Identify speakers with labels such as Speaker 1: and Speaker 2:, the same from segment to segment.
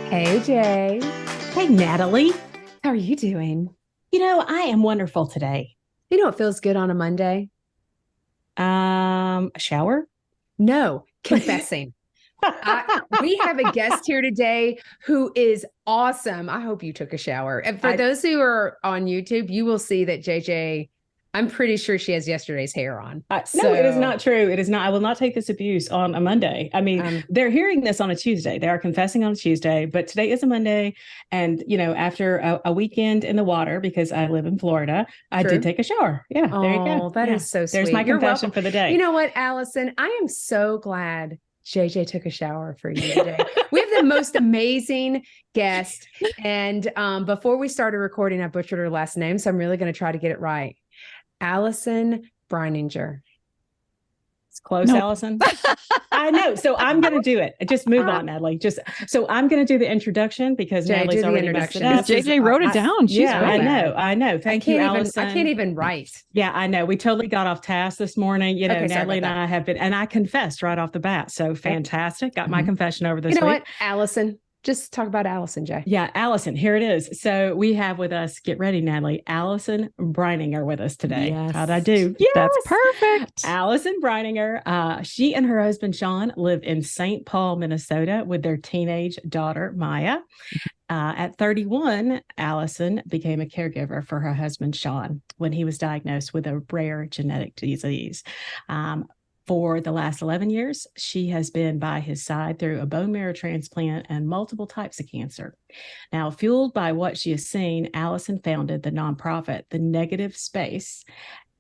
Speaker 1: Hey, Jay.
Speaker 2: Hey, Natalie.
Speaker 1: How are you doing?
Speaker 2: I am wonderful today.
Speaker 1: You know what feels good on a Monday?
Speaker 2: A shower?
Speaker 1: No, confessing. We have a guest here today who is awesome. I hope you took a shower. And for
Speaker 2: I
Speaker 1: those who are on YouTube, you will see that JJ, I'm pretty sure she has yesterday's hair on.
Speaker 2: no, it is
Speaker 1: So,
Speaker 2: not true. It is not. I will not take this abuse on a Monday. I mean,
Speaker 1: um,
Speaker 2: they're hearing this on a Tuesday. They are confessing on a Tuesday, but today is a Monday. And, after a weekend in the water, because I live in Florida, I did
Speaker 1: true.
Speaker 2: take a shower. Yeah, there you go.
Speaker 1: Oh, that
Speaker 2: Yeah,
Speaker 1: is so
Speaker 2: there's my
Speaker 1: sweet. You're
Speaker 2: confession
Speaker 1: welcome.
Speaker 2: for the
Speaker 1: You
Speaker 2: day.
Speaker 1: know what, Allison? I am so glad JJ took a shower for you today. We have the most amazing guest. And before we started recording, I butchered her last name, so I'm really going to try to get it right. Allison Breininger.
Speaker 2: It's close,
Speaker 3: Nope.
Speaker 2: Allison. I know. So I'm going to do it. Just move on, Natalie. So I'm going to do the introduction because
Speaker 1: Jay,
Speaker 2: Natalie's
Speaker 1: do the
Speaker 2: already messed it
Speaker 1: introduction.
Speaker 2: up.
Speaker 3: JJ wrote it down. She's
Speaker 2: Yeah,
Speaker 3: ready.
Speaker 2: I know. Thank you, Allison.
Speaker 1: I can't even write.
Speaker 2: Yeah, I know. We totally got off task this morning.
Speaker 1: Okay, sorry
Speaker 2: Natalie and
Speaker 1: about that.
Speaker 2: I have been, and I confessed right off the bat. So fantastic. Got my
Speaker 3: Mhm.
Speaker 2: confession over this
Speaker 1: You know
Speaker 2: week.
Speaker 1: what, Allison? Just talk about Allison, Jay.
Speaker 2: Yeah, Allison, here it is. So we have with us, get ready, Natalie, Allison Breininger with us today.
Speaker 3: Yes.
Speaker 2: How'd I do? Yes.
Speaker 3: That's perfect.
Speaker 2: Allison Breininger. She and her husband, Sean, live in St. Paul, Minnesota with their teenage daughter, Maya. At 31, Allison became a caregiver for her husband, Sean, when he was diagnosed with a rare genetic disease. For the last 11 years, she has been by his side through a bone marrow transplant and multiple types of cancer. Now, fueled by what she has seen, Allison founded the nonprofit, The Negative Space,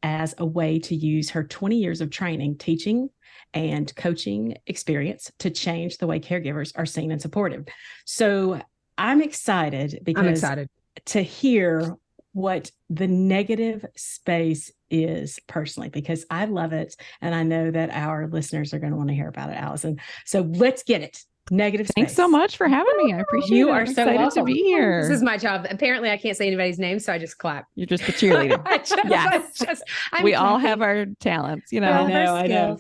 Speaker 2: as a way to use her 20 years of training, teaching, and coaching experience to change the way caregivers are seen and supported. So I'm excited because
Speaker 1: I'm excited
Speaker 2: to hear what the negative space is personally, because I love it. And I know that our listeners are going to want to hear about it, Allison. So let's get it. Negative space.
Speaker 3: Thanks so much for having me. I appreciate
Speaker 2: You
Speaker 3: it.
Speaker 2: are
Speaker 3: I'm
Speaker 2: so
Speaker 3: excited
Speaker 2: welcome.
Speaker 3: to be here.
Speaker 1: This is my job. Apparently, I can't say anybody's name, so I just clap.
Speaker 3: You're just the cheerleader. Yes. We all have our talents, you know.
Speaker 2: I know.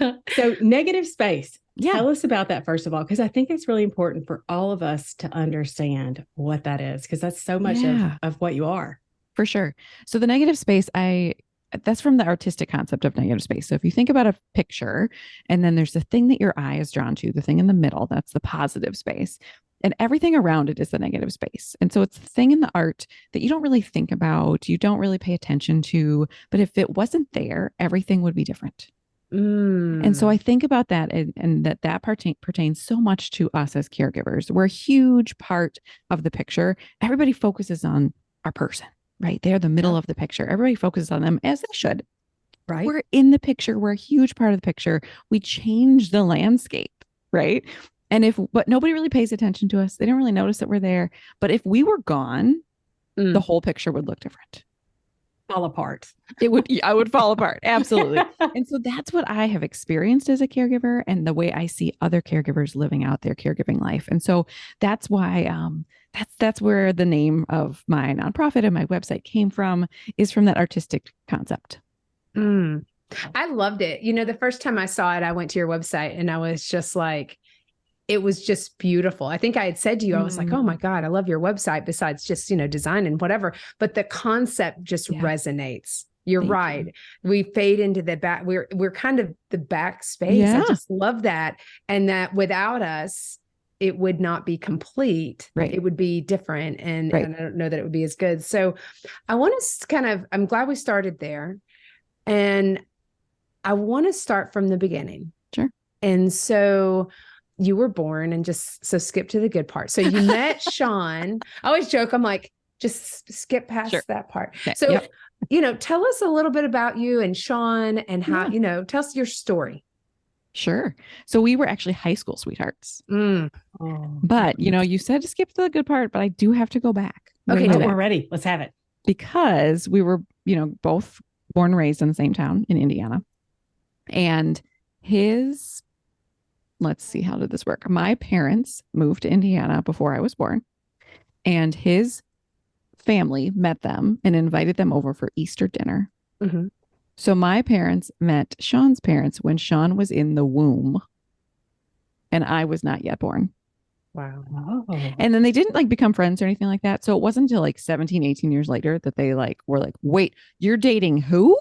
Speaker 3: Yeah.
Speaker 2: So negative space.
Speaker 3: Yeah.
Speaker 2: Tell us about that, first of all, because I think it's really important for all of us to understand what that is, because that's so much of what you are.
Speaker 3: For sure. So the negative space, that's from the artistic concept of negative space. So if you think about a picture and then there's the thing that your eye is drawn to, the thing in the middle, that's the positive space. And everything around it is the negative space. And so it's the thing in the art that you don't really think about, you don't really pay attention to, but if it wasn't there, everything would be different. And so I think about that and that pertains so much to us as caregivers. We're a huge part of the picture. Everybody focuses on our person, right? They're the middle of the picture. Everybody focuses on them as they should.
Speaker 2: Right.
Speaker 3: We're in the picture. We're a huge part of the picture. We change the landscape, right? But nobody really pays attention to us. They don't really notice that we're there. But if we were gone, the whole picture would look different.
Speaker 2: Fall apart.
Speaker 3: I would fall apart. Absolutely. And so that's what I have experienced as a caregiver and the way I see other caregivers living out their caregiving life. And so that's why, that's where the name of my nonprofit and my website came from, is from that artistic concept.
Speaker 1: I loved it. The first time I saw it, I went to your website and I was just like, it was just beautiful. I think I had said to you, I was like, oh my God, I love your website besides just, design and whatever. But the concept just resonates. You're right. We fade into the back. We're kind of the back space.
Speaker 3: Yeah.
Speaker 1: I just love that. And that without us, it would not be complete.
Speaker 3: Right.
Speaker 1: It would be different. And I don't know that it would be as good. So I want to I'm glad we started there. And I want to start from the beginning.
Speaker 3: Sure.
Speaker 1: And so you were born, and so skip to the good part. So you met Sean. I always joke, I'm like, just skip past that part.
Speaker 3: Yeah.
Speaker 1: So, tell us a little bit about you and Sean and how, tell us your story.
Speaker 3: Sure. So we were actually high school sweethearts. But, you said to skip to the good part, but I do have to go back.
Speaker 1: Okay.
Speaker 2: We're ready. Let's have it.
Speaker 3: Because we were, both born and raised in the same town in Indiana. And let's see, how did this work? My parents moved to Indiana before I was born, and his family met them and invited them over for Easter dinner.
Speaker 1: Mm-hmm.
Speaker 3: So my parents met Sean's parents when Sean was in the womb and I was not yet born.
Speaker 1: Wow.
Speaker 2: Oh.
Speaker 3: And then they didn't like become friends or anything like that. So it wasn't until like 17, 18 years later that they like were like, wait, you're dating who?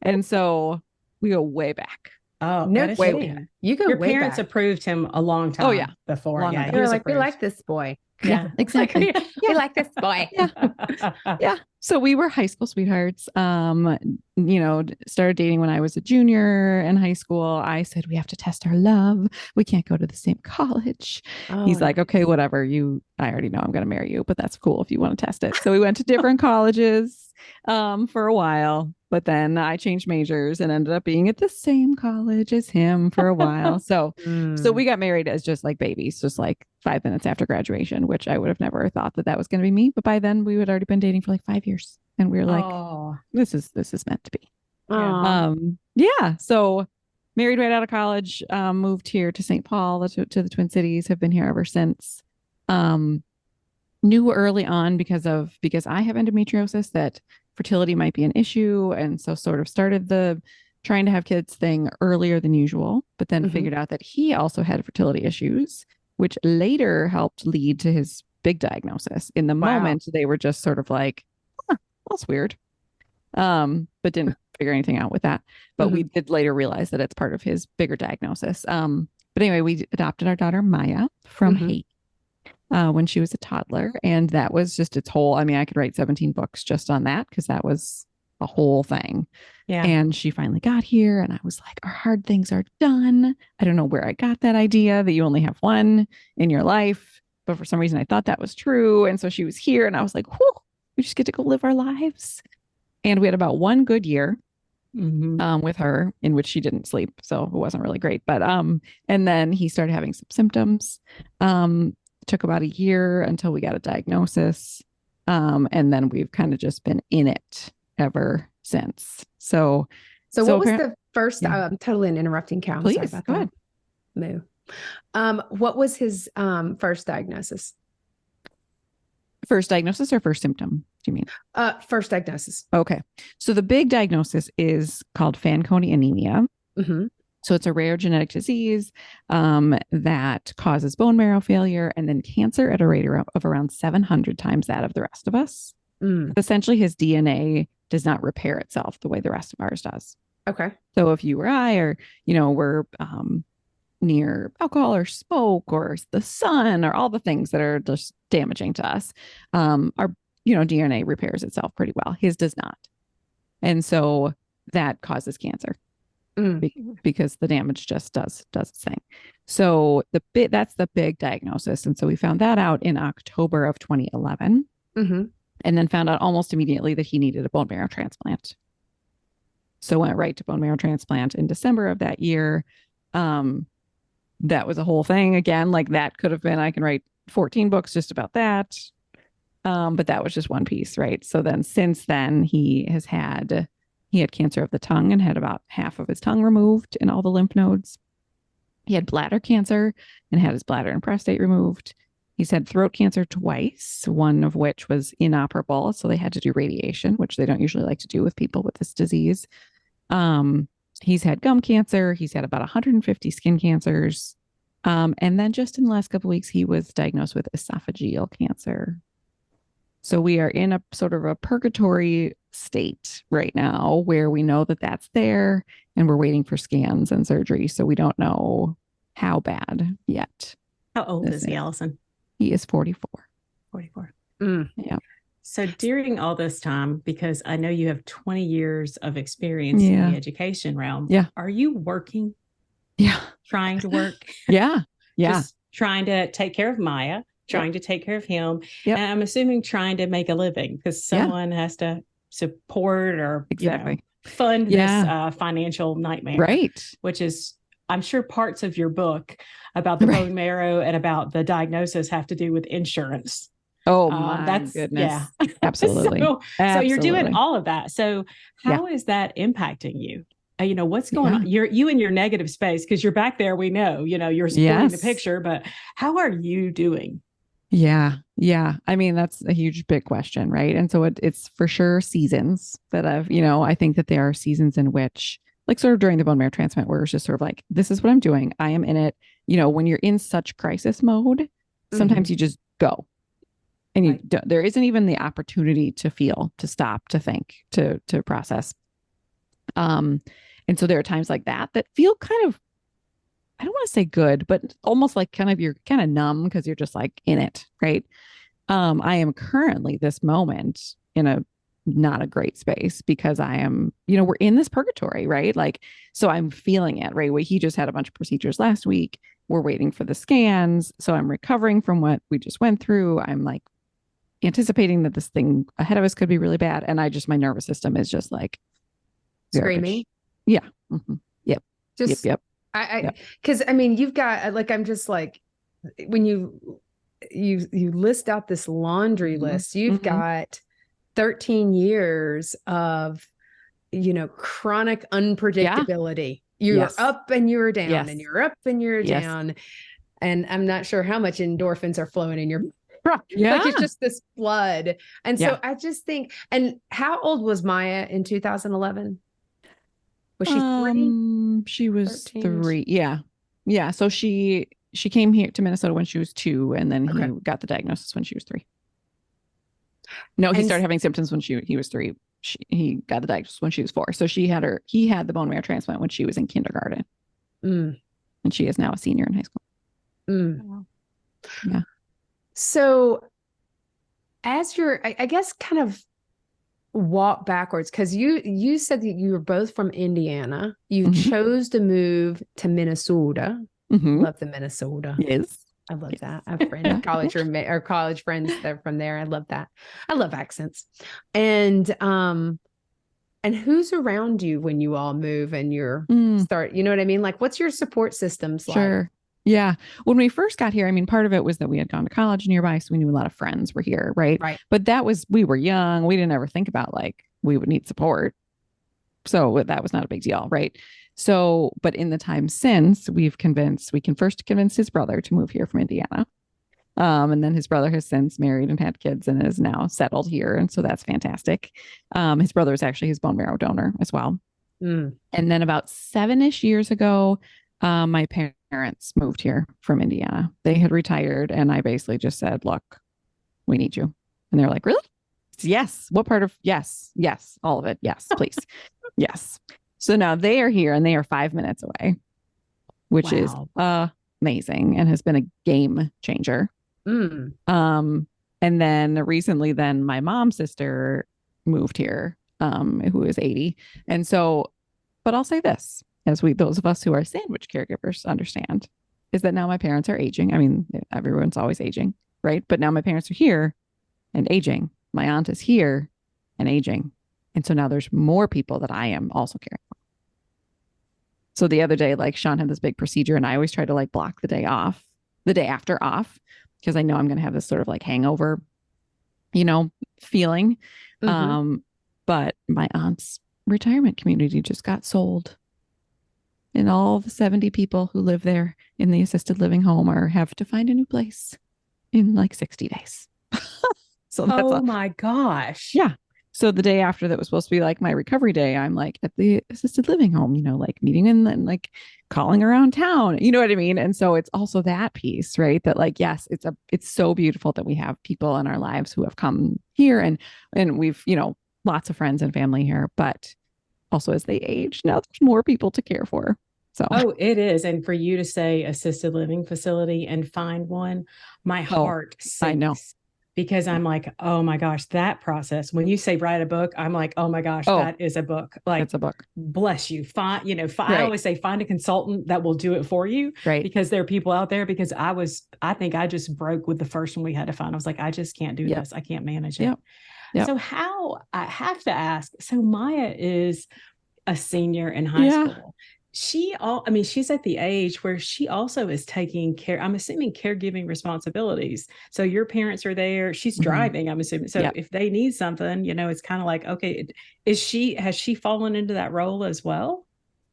Speaker 3: And so we go way back.
Speaker 2: Oh,
Speaker 1: No
Speaker 2: that is
Speaker 1: kidding. You go
Speaker 2: Your
Speaker 1: way
Speaker 2: parents
Speaker 1: back.
Speaker 2: approved him a long time
Speaker 3: Oh, yeah.
Speaker 2: before.
Speaker 3: Long
Speaker 2: Yeah,
Speaker 3: ago.
Speaker 2: he
Speaker 1: They were
Speaker 2: was
Speaker 1: like, we
Speaker 2: approved.
Speaker 1: like this boy.
Speaker 3: Yeah, exactly.
Speaker 1: We like this boy.
Speaker 3: Yeah. Yeah. So we were high school sweethearts. Started dating when I was a junior in high school. I said, we have to test our love. We can't go to the same college.
Speaker 1: Oh,
Speaker 3: He's like,
Speaker 1: no.
Speaker 3: okay, whatever. I already know I'm going to marry you, but that's cool if you want to test it. So we went to different colleges for a while, but then I changed majors and ended up being at the same college as him for a while. So we got married as just like babies, just like 5 minutes after graduation, which I would have never thought that was going to be me. But by then we had already been dating for like 5 years, and we were like,
Speaker 2: oh,
Speaker 3: this is meant to be.
Speaker 1: Aw.
Speaker 3: Yeah. So married right out of college, moved here to St. Paul, to the Twin Cities, have been here ever since. Knew early on because I have endometriosis that fertility might be an issue. And so sort of started the trying to have kids thing earlier than usual, but then figured out that he also had fertility issues, which later helped lead to his big diagnosis. In the moment, they were just sort of like, huh, that's weird. But didn't figure anything out with that. But we did later realize that it's part of his bigger diagnosis. But anyway, we adopted our daughter Maya from Haiti when she was a toddler. And that was just its whole, I mean, I could write 17 books just on that because that was a whole thing.
Speaker 2: yeah.
Speaker 3: And she finally got here and I was like, our hard things are done. I don't know where I got that idea that you only have one in your life. But for some reason, I thought that was true. And so she was here and I was like, whew, we just get to go live our lives. And we had about one good year with her in which she didn't sleep. So it wasn't really great. But and then he started having some symptoms. It took about a year until we got a diagnosis. And then we've kind of just been in it ever since. So
Speaker 1: what was the first, I'm totally interrupting, Cal. I'm
Speaker 3: Please,
Speaker 1: sorry about
Speaker 3: go
Speaker 1: that.
Speaker 3: ahead.
Speaker 1: Moo. What was his first diagnosis?
Speaker 3: First diagnosis or first symptom, do you mean?
Speaker 1: First diagnosis.
Speaker 3: Okay. So the big diagnosis is called Fanconi Anemia.
Speaker 1: Mm-hmm.
Speaker 3: So it's a rare genetic disease that causes bone marrow failure and then cancer at a rate of around 700 times that of the rest of us. Essentially, his DNA does not repair itself the way the rest of ours does.
Speaker 1: Okay.
Speaker 3: So if you or I are, we're near alcohol or smoke or the sun or all the things that are just damaging to us, our DNA repairs itself pretty well. His does not. And so that causes cancer because the damage just does its thing. So that's the big diagnosis. And so we found that out in October of 2011 and then found out almost immediately that he needed a bone marrow transplant. So went right to bone marrow transplant in December of that year. That was a whole thing again. Like that could have been, I can write 14 books just about that. But that was just one piece, right? So then since then he had cancer of the tongue and had about half of his tongue removed and all the lymph nodes. He had bladder cancer and had his bladder and prostate removed. He's had throat cancer twice, one of which was inoperable. So they had to do radiation, which they don't usually like to do with people with this disease. He's had gum cancer. He's had about 150 skin cancers. And then just in the last couple of weeks, he was diagnosed with esophageal cancer. So we are in a sort of a purgatory state right now where we know that that's there and we're waiting for scans and surgery. So we don't know how bad yet.
Speaker 2: How old is he, Allison?
Speaker 3: He is 44.
Speaker 2: 44.
Speaker 3: Yeah.
Speaker 2: So during all this time, because I know you have 20 years of experience in the education realm, are you working?
Speaker 3: Yeah.
Speaker 2: Trying to work?
Speaker 3: Yeah.
Speaker 2: Just trying to take care of Maya, trying to take care of him. And I'm assuming trying to make a living because someone has to support or fund this financial nightmare.
Speaker 3: Right.
Speaker 2: Which is, I'm sure parts of your book about the bone marrow and about the diagnosis have to do with insurance.
Speaker 3: Oh my goodness. Yeah. Absolutely.
Speaker 2: So you're doing all of that. So how is that impacting you? What's going on? You in your negative space, because you're back there. We know, you're supporting the picture, but how are you doing?
Speaker 3: Yeah. Yeah. I mean, that's a huge, big question. Right. And so it's for sure seasons that I think that there are seasons in which, like sort of during the bone marrow transplant, where it's just sort of like, this is what I'm doing. I am in it. when you're in such crisis mode, sometimes you just go. And you don't, there isn't even the opportunity to feel, to stop, to think, to process. And so there are times like that feel kind of, I don't want to say good, but almost like kind of, you're kind of numb because you're just like in it, right? I am currently this moment in a not a great space because I am, we're in this purgatory, right? Like, so I'm feeling it, right? He just had a bunch of procedures last week. We're waiting for the scans. So I'm recovering from what we just went through. I'm like anticipating that this thing ahead of us could be really bad. And my nervous system is just like
Speaker 1: screaming.
Speaker 3: Yeah. Mm-hmm. Yep.
Speaker 1: Just,
Speaker 3: yep.
Speaker 1: Cause I mean, you've got like, I'm just like, when you list out this laundry list, you've got 13 years of, chronic unpredictability. You're up and you're down and you're up and you're down. And I'm not sure how much endorphins are flowing in your like it's just this flood. And so I just think, and how old was Maya in 2011? Was she 3?
Speaker 3: She was
Speaker 1: 13?
Speaker 3: 3. Yeah. So she came here to Minnesota when she was 2, and then he got the diagnosis when she was 3. No, he started having symptoms when he was 3. He got the diagnosis when she was 4. So he had the bone marrow transplant when she was in kindergarten. And she is now a senior in high school. Yeah. So as I guess kind of walk backwards, because you said that you were both from Indiana. You chose to move to Minnesota. Love the Minnesota. Yes.
Speaker 1: I love that. I have friends, college friends that are from there. I love that. I love accents. And who's around you when you all move and you're start, you know what I mean? Like, what's your support systems like?
Speaker 3: Sure. Yeah. When we first got here, I mean, part of it was that we had gone to college nearby, so we knew a lot of friends were here, right?
Speaker 1: Right.
Speaker 3: But we were young. We didn't ever think about like we would need support. So that was not a big deal, right? So, but in the time since, we can first convince his brother to move here from Indiana. And then his brother has since married and had kids and is now settled here. And so that's fantastic. His brother is actually his bone marrow donor as well. And then about 7-ish years ago, my parents moved here from Indiana. They had retired, and I basically just said, look, we need you. And they're like, really? Yes. What part of? Yes. All of it. Yes, please. Yes. So now they are here, and they are 5 minutes away, which is amazing and has been a game changer. And then recently, my mom's sister moved here, who is 80. And so, but I'll say this, as those of us who are sandwich caregivers understand, is that now my parents are aging. I mean, everyone's always aging, right? But now my parents are here and aging. My aunt is here and aging. And so now there's more people that I am also caring for. So the other day, like Sean had this big procedure, and I always try to like block the day after off, because I know I'm going to have this sort of like hangover, feeling. But my aunt's retirement community just got sold. And all the 70 people who live there in the assisted living home have to find a new place in like 60 days. So that's
Speaker 2: my gosh.
Speaker 3: Yeah. So the day after that was supposed to be like my recovery day, I'm like at the assisted living home, like meeting and like calling around town, you know what I mean? And so it's also that piece, right? That like, yes, it's so beautiful that we have people in our lives who have come here and we've, lots of friends and family here, but also as they age, now there's more people to care for. So
Speaker 2: it is. And for you to say assisted living facility and find one, my heart sinks.
Speaker 3: I know.
Speaker 2: Because I'm like, oh my gosh, that process. When you say write a book, I'm like, oh my gosh, that is a book. Like,
Speaker 3: it's a book.
Speaker 2: Bless you. I always say find a consultant that will do it for you.
Speaker 3: Right.
Speaker 2: Because there are people out there. Because I think I just broke with the first one we had to find. I was like, I just can't do this. I can't manage it. Yep. So I have to ask. So Maya is a senior in high school. She's at the age where she also is taking care, I'm assuming, caregiving responsibilities. So your parents are there, she's driving, I'm assuming. So if they need something, it's kind of like, okay, has she fallen into that role as well?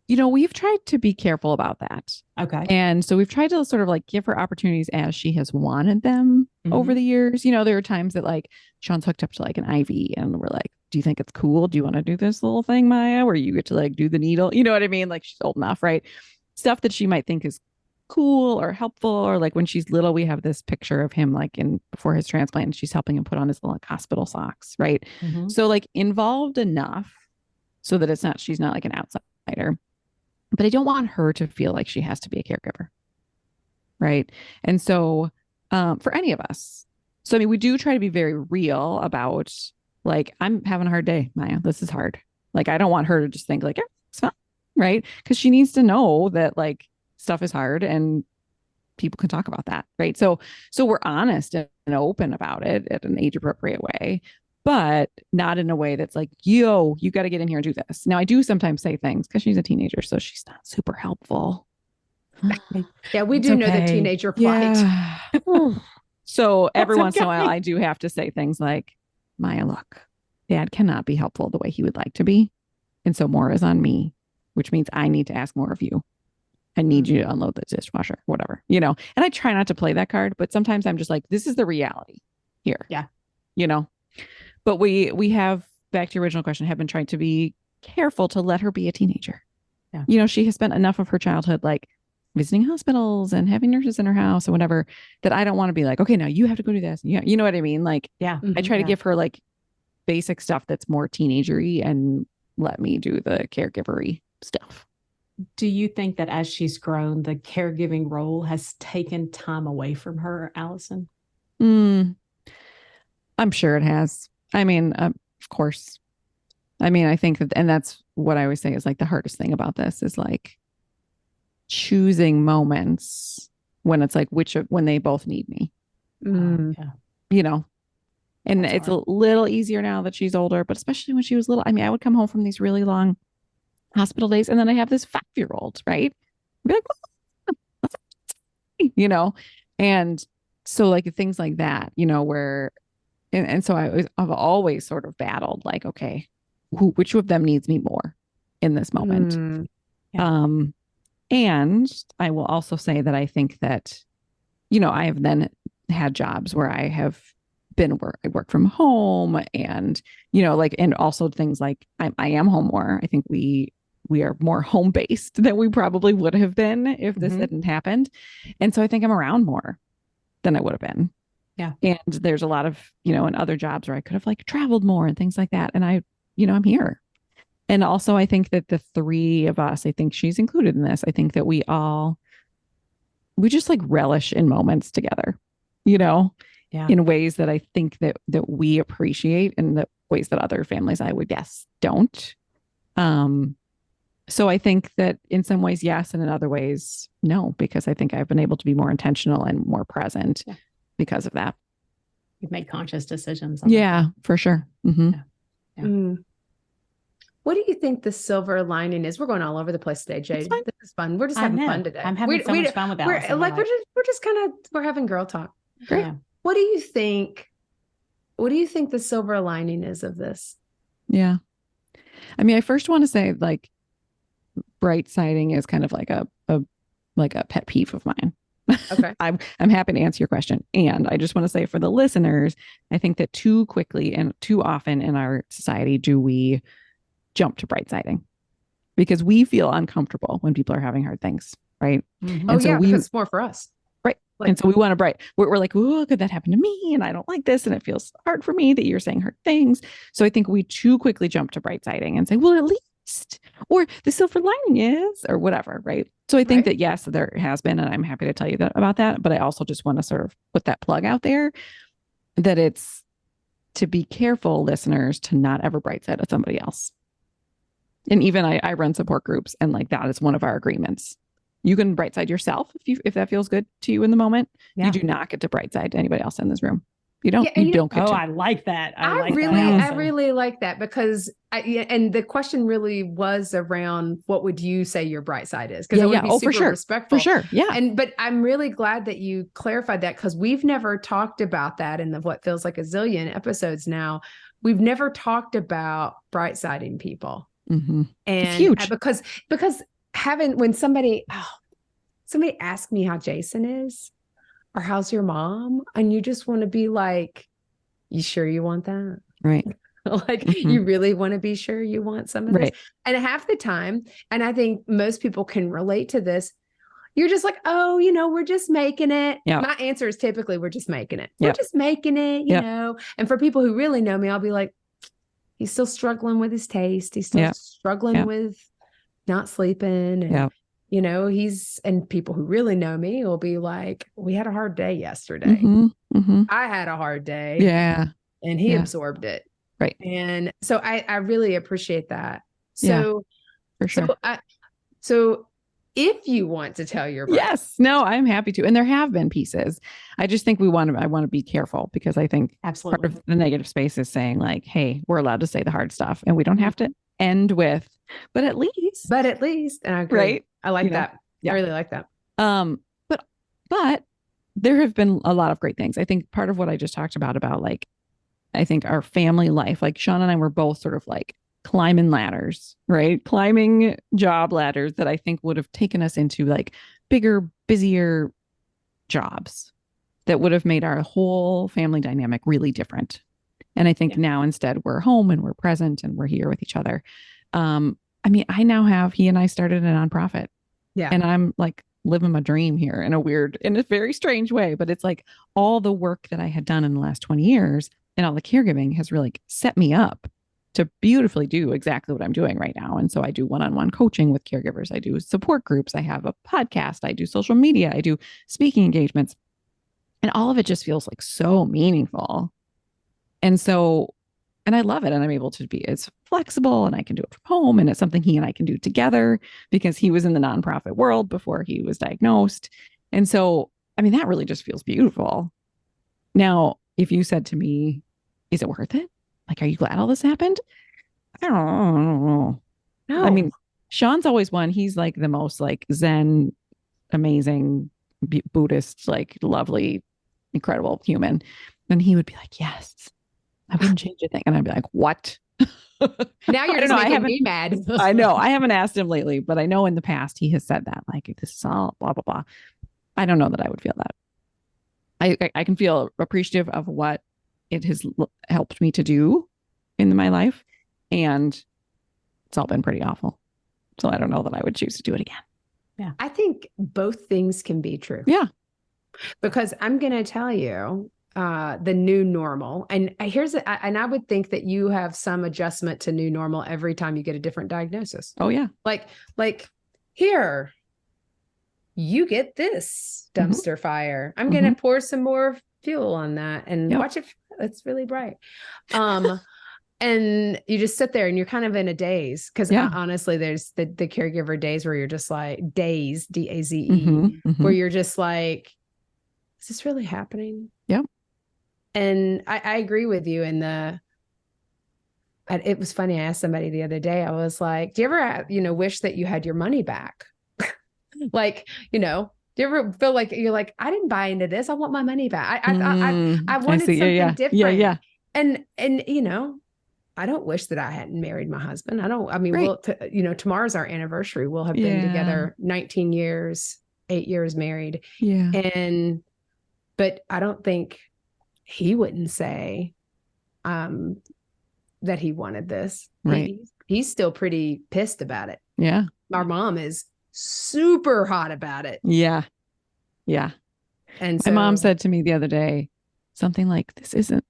Speaker 3: We've tried to be careful about that.
Speaker 2: Okay.
Speaker 3: And so we've tried to sort of like give her opportunities as she has wanted them over the years. There are times that like Sean's hooked up to like an IV and we're like, do you think it's cool? Do you want to do this little thing, Maya, where you get to like do the needle? You know what I mean? Like she's old enough, right? Stuff that she might think is cool or helpful. Or like when she's little, we have this picture of him like before his transplant, and she's helping him put on his little like, hospital socks. Right. So like involved enough so that she's not like an outsider, but I don't want her to feel like she has to be a caregiver. Right. And so for any of us, so I mean, we do try to be very real about like, I'm having a hard day, Maya. This is hard. Like, I don't want her to just think like, it's fine. Right. Because she needs to know that like stuff is hard and people can talk about that. Right. So we're honest and open about it in an age appropriate way, but not in a way that's like, yo, you got to get in here and do this. Now, I do sometimes say things because she's a teenager, so she's not super helpful.
Speaker 1: Yeah, we do know the teenager plight.
Speaker 3: Yeah. So every once in a while, I do have to say things like, Maya, look, Dad cannot be helpful the way he would like to be. And so more is on me, which means I need to ask more of you. I need you to unload the dishwasher, whatever, you know. And I try not to play that card, but sometimes I'm just like, this is the reality here.
Speaker 2: Yeah.
Speaker 3: You know, but we have, back to your original question, have been trying to be careful to let her be a teenager.
Speaker 2: Yeah.
Speaker 3: You know, she has spent enough of her childhood like visiting hospitals and having nurses in her house or whatever, that I don't want to be like, okay, now you have to go do this. Yeah. You know what I mean? Like,
Speaker 2: yeah,
Speaker 3: I try to give her like basic stuff that's more teenagery and let me do the caregivery stuff.
Speaker 2: Do you think that as she's grown, the caregiving role has taken time away from her, Allison?
Speaker 3: I'm sure it has. I mean, of course. I mean, I think that, and that's what I always say is like the hardest thing about this is like choosing moments when it's like when they both need me.
Speaker 2: Yeah.
Speaker 3: You know, and
Speaker 2: That's
Speaker 3: it's
Speaker 2: hard.
Speaker 3: a little easier now that she's older, but especially when she was little. I mean, I would come home from these really long hospital days, and then I have this 5-year-old, right? I'd be like, you know, and so like things like that, you know, where, and so I've always sort of battled like, okay, which of them needs me more in this moment?
Speaker 2: Yeah.
Speaker 3: And I will also say that I think that, you know, I have then had jobs where I have I work from home, and, you know, like, and also things like I am home more. I think we are more home based than we probably would have been if this hadn't happened. And so I think I'm around more than I would have been.
Speaker 2: Yeah.
Speaker 3: And there's a lot of, you know, in other jobs where I could have like traveled more and things like that. And I, you know, I'm here. And also I think that the three of us, I think she's included in this. I think that we just like relish in moments together, you know, in ways that I think that we appreciate, and the ways that other families, I would guess, don't. So I think that in some ways, yes, and in other ways, no, because I think I've been able to be more intentional and more present because of that.
Speaker 2: You've made conscious decisions.
Speaker 3: Yeah, for sure.
Speaker 1: What do you think the silver lining is? We're going all over the place today, Jade. This is fun. We're just having fun today.
Speaker 2: I'm having so much fun with Allison.
Speaker 1: We're having girl talk.
Speaker 3: Great.
Speaker 2: Yeah.
Speaker 1: What do you think the silver lining is of this?
Speaker 3: Yeah. I mean, I first want to say like bright siding is kind of like a pet peeve of mine.
Speaker 1: Okay.
Speaker 3: I'm happy to answer your question. And I just want to say for the listeners, I think that too quickly and too often in our society do we jump to bright siding because we feel uncomfortable when people are having hard things, right?
Speaker 1: Mm-hmm. And so because it's more for us.
Speaker 3: Right. Like, and so we want to we're like, oh, could that happen to me? And I don't like this. And it feels hard for me that you're saying hard things. So I think we too quickly jump to bright siding and say, well, at least, or the silver lining is, or whatever. Right. So I think that, yes, there has been, and I'm happy to tell you about that. But I also just want to sort of put that plug out there that it's to be careful, listeners, to not ever bright side at somebody else. And even I run support groups, and like that is one of our agreements. You can bright side yourself if that feels good to you in the moment. Yeah. You do not get to bright side to anybody else in this room. You don't. Yeah, you don't get to.
Speaker 2: I like that.
Speaker 1: I really like that because and the question really was around what would you say your bright side is? Because it would be super
Speaker 3: for sure.
Speaker 1: respectful.
Speaker 3: For sure. Yeah.
Speaker 1: But I'm really glad that you clarified that because we've never talked about that in what feels like a zillion episodes now. We've never talked about bright siding people.
Speaker 3: Mm-hmm.
Speaker 1: And
Speaker 3: it's huge
Speaker 1: because when somebody asks me how Jason is or how's your mom, and you just want to be like, you sure you want that?
Speaker 3: Right.
Speaker 1: Like you really want to be sure you want some of this. And half the time, and I think most people can relate to this, you're just like, oh, we're just making it.
Speaker 3: Yeah.
Speaker 1: My answer is typically, we're just making it.
Speaker 3: Yep.
Speaker 1: We're just making it, you
Speaker 3: Yep.
Speaker 1: know. And for people who really know me, I'll be like, he's still struggling with his taste. He's still
Speaker 3: Yep.
Speaker 1: struggling
Speaker 3: Yep.
Speaker 1: with not sleeping. And,
Speaker 3: Yep.
Speaker 1: and people who really know me will be like, we had a hard day yesterday.
Speaker 3: Mm-hmm. Mm-hmm.
Speaker 1: I had a hard day.
Speaker 3: Yeah.
Speaker 1: And he
Speaker 3: Yeah.
Speaker 1: absorbed it.
Speaker 3: Right.
Speaker 1: And so I really appreciate that. So,
Speaker 3: for sure.
Speaker 1: So if you want to tell your
Speaker 3: yes, no, I'm happy to. And there have been pieces. I just think I want to be careful, because I think
Speaker 2: Absolutely
Speaker 3: part of the negative space is saying like, hey, we're allowed to say the hard stuff and we don't have to end with, but at least, and I agree.
Speaker 1: Right. I like that.
Speaker 3: Yeah.
Speaker 1: I really like that.
Speaker 3: But there have been a lot of great things. I think part of what I just talked about like, I think our family life, like Sean and I were both sort of like climbing ladders, right? Climbing job ladders that I think would have taken us into like bigger, busier jobs that would have made our whole family dynamic really different. And I think now instead we're home and we're present and we're here with each other. I mean, he and I started a nonprofit. Yeah. And I'm like living my dream here in a very strange way, but it's like all the work that I had done in the last 20 years and all the caregiving has really set me up to beautifully do exactly what I'm doing right now. And so I do one-on-one coaching with caregivers. I do support groups. I have a podcast. I do social media. I do speaking engagements. And all of it just feels like so meaningful. And I love it. And I'm able to be as flexible and I can do it from home. And it's something he and I can do together because he was in the nonprofit world before he was diagnosed. And so, I mean, that really just feels beautiful. Now, if you said to me, is it worth it? Like, are you glad all this happened? I don't know. No. I mean, Sean's always one. He's like the most like Zen, amazing Buddhist, like lovely, incredible human. And he would be like, yes, I wouldn't change a thing. And I'd be like, what?
Speaker 1: Now you're just making me mad.
Speaker 3: I know. I haven't asked him lately, but I know in the past he has said that, like, this is all blah, blah, blah. I don't know that I would feel that. I can feel appreciative of what it has helped me to do in my life. And it's all been pretty awful. So I don't know that I would choose to do it again.
Speaker 1: Yeah. I think both things can be true.
Speaker 3: Yeah.
Speaker 1: Because I'm going to tell you the new normal. And I would think that you have some adjustment to new normal every time you get a different diagnosis.
Speaker 3: Oh, yeah.
Speaker 1: Like here, you get this dumpster fire. I'm going to pour some more fuel on that and watch it. It's really bright. And you just sit there and you're kind of in a daze. Cause honestly, there's the caregiver days where you're just like dazed, D-A-Z-E, where you're just like, is this really happening?
Speaker 3: Yep.
Speaker 1: And I agree with you it was funny. I asked somebody the other day, I was like, do you ever, wish that you had your money back? Like, do you ever feel like you're like, I didn't buy into this. I want my money back. I wanted something different.
Speaker 3: Yeah.
Speaker 1: And I don't wish that I hadn't married my husband. Tomorrow's our anniversary. We'll have been together 19 years, 8 years married.
Speaker 3: Yeah.
Speaker 1: But I don't think he wouldn't say, that he wanted this.
Speaker 3: Right.
Speaker 1: He's still pretty pissed about it.
Speaker 3: Yeah.
Speaker 1: Our mom is super hot about it.
Speaker 3: Yeah. Yeah.
Speaker 1: And
Speaker 3: my mom said to me the other day, something like, this isn't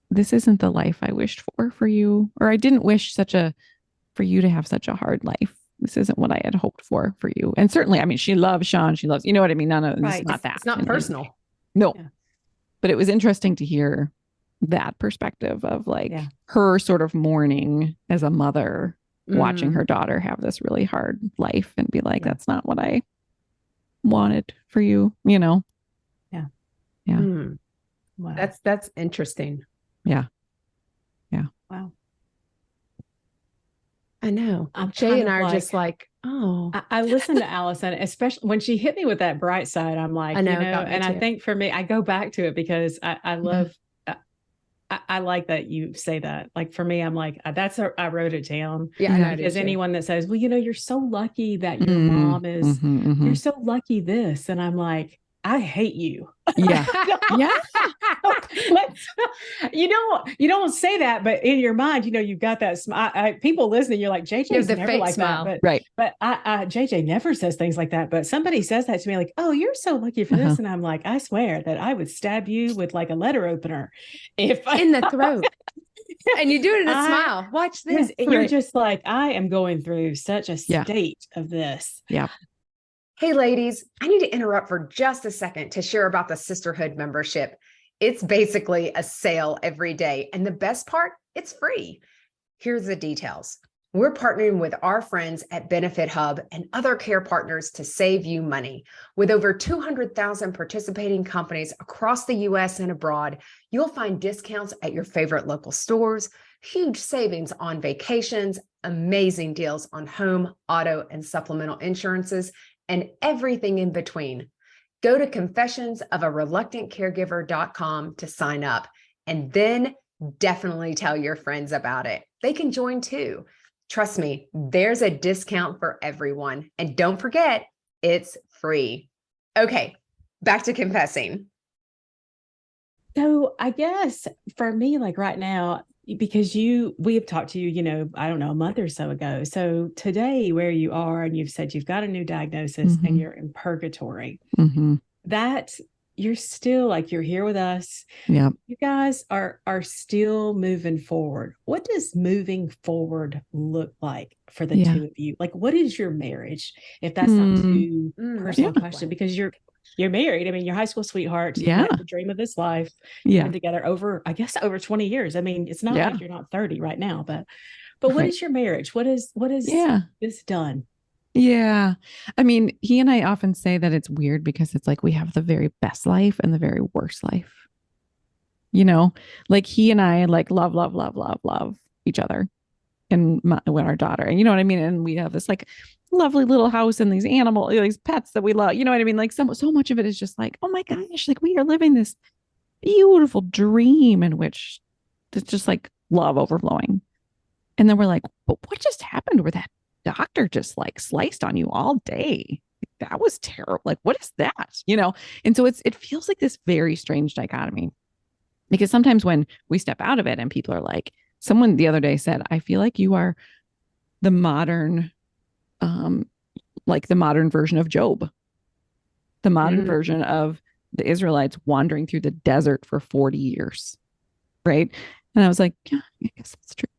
Speaker 3: the life I wished for you. Or I didn't wish for you to have such a hard life. This isn't what I had hoped for you. And certainly, I mean, she loves Sean. She loves, you know what I mean? It's not that.
Speaker 1: It's not personal.
Speaker 3: No. Yeah. But it was interesting to hear that perspective of like her sort of mourning as a mother, watching her daughter have this really hard life and be like, that's not what I wanted for you, Yeah. Yeah.
Speaker 1: Wow. That's interesting.
Speaker 3: Yeah.
Speaker 2: Yeah. Wow.
Speaker 1: I know. Jay and I are just like, oh.
Speaker 2: I listen to Allison, especially when she hit me with that bright side. I'm like,
Speaker 1: I know,
Speaker 2: and I think for me, I go back to it because I love, I like that you say that. Like for me, I'm like, I wrote it down.
Speaker 1: Yeah.
Speaker 2: Because anyone that says, well, you're so lucky that your mom is, you're so lucky this. And I'm like, I hate you.
Speaker 3: Yeah. Yeah.
Speaker 2: You don't say that, but in your mind, you've got that smile. People listening, you're like, JJ's
Speaker 1: the
Speaker 2: never
Speaker 1: fake
Speaker 2: like
Speaker 1: smile.
Speaker 2: that.
Speaker 3: Right.
Speaker 2: But JJ never says things like that. But somebody says that to me, like, oh, you're so lucky for this. And I'm like, I swear that I would stab you with like a letter opener if
Speaker 1: in the throat. And you do it in a smile. Watch this.
Speaker 2: You're just like, I am going through such a state of this.
Speaker 3: Yeah.
Speaker 1: Hey, ladies, I need to interrupt for just a second to share about the Sisterhood membership. It's basically a sale every day. And the best part, it's free. Here's the details. We're partnering with our friends at Benefit Hub and other care partners to save you money. With over 200,000 participating companies across the US and abroad, you'll find discounts at your favorite local stores, huge savings on vacations, amazing deals on home, auto, and supplemental insurances, and everything in between. Go to confessionsofareluctantcaregiver.com to sign up, and then definitely tell your friends about it. They can join too. Trust me, there's a discount for everyone. And don't forget, it's free. Okay, back to confessing.
Speaker 2: So I guess for me, like right now, because we have talked to you, I don't know, a month or so ago. So today where you are and you've said you've got a new diagnosis and you're in purgatory, that you're still like, you're here with us.
Speaker 3: Yeah.
Speaker 2: You guys are still moving forward. What does moving forward look like for the two of you? Like, what is your marriage? If that's not too personal question, because you're married. I mean, your high school sweetheart, the dream of this life. You've been together over 20 years. I mean, it's not like you're not 30 right now, but what is your marriage? What is this done?
Speaker 3: Yeah. I mean, he and I often say that it's weird because it's like we have the very best life and the very worst life. Like he and I like love each other and our daughter. And you know what I mean? And we have this like lovely little house and these these pets that we love. You know what I mean? Like so much of it is just like, oh my gosh, like we are living this beautiful dream in which it's just like love overflowing. And then we're like, but what just happened where that doctor just like sliced on you all day? That was terrible. Like, what is that? And so it feels like this very strange dichotomy, because sometimes when we step out of it and people are like, someone the other day said, I feel like you are the modern version of Job, the modern version of the Israelites wandering through the desert for 40 years. Right. And I was like, yeah, I guess that's true.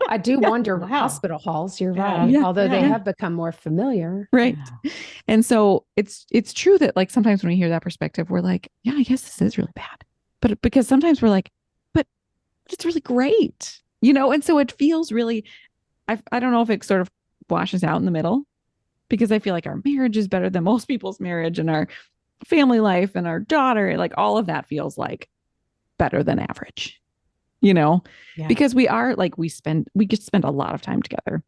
Speaker 1: I do wander hospital halls. You're right. Although they have become more familiar.
Speaker 3: Right. Yeah. And so it's true that like sometimes when we hear that perspective, we're like, yeah, I guess this is really bad. But because sometimes we're like, but it's really great, and so it feels really, I don't know if it sort of washes out in the middle, because I feel like our marriage is better than most people's marriage, and our family life and our daughter, like all of that feels like better than average. Because we are like, we get to spend a lot of time together,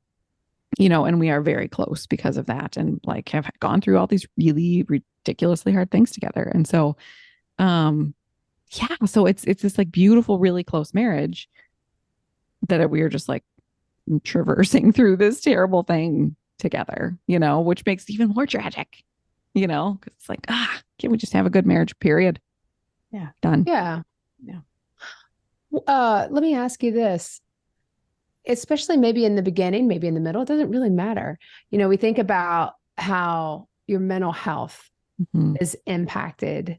Speaker 3: and we are very close because of that, and like have gone through all these really ridiculously hard things together. And so, so it's this like beautiful, really close marriage that we are just like traversing through this terrible thing together, which makes it even more tragic, because it's like, can't we just have a good marriage, period?
Speaker 2: Yeah.
Speaker 3: Done.
Speaker 1: Yeah. Let me ask you this, especially maybe in the beginning, maybe in the middle, it doesn't really matter. We think about how your mental health is impacted.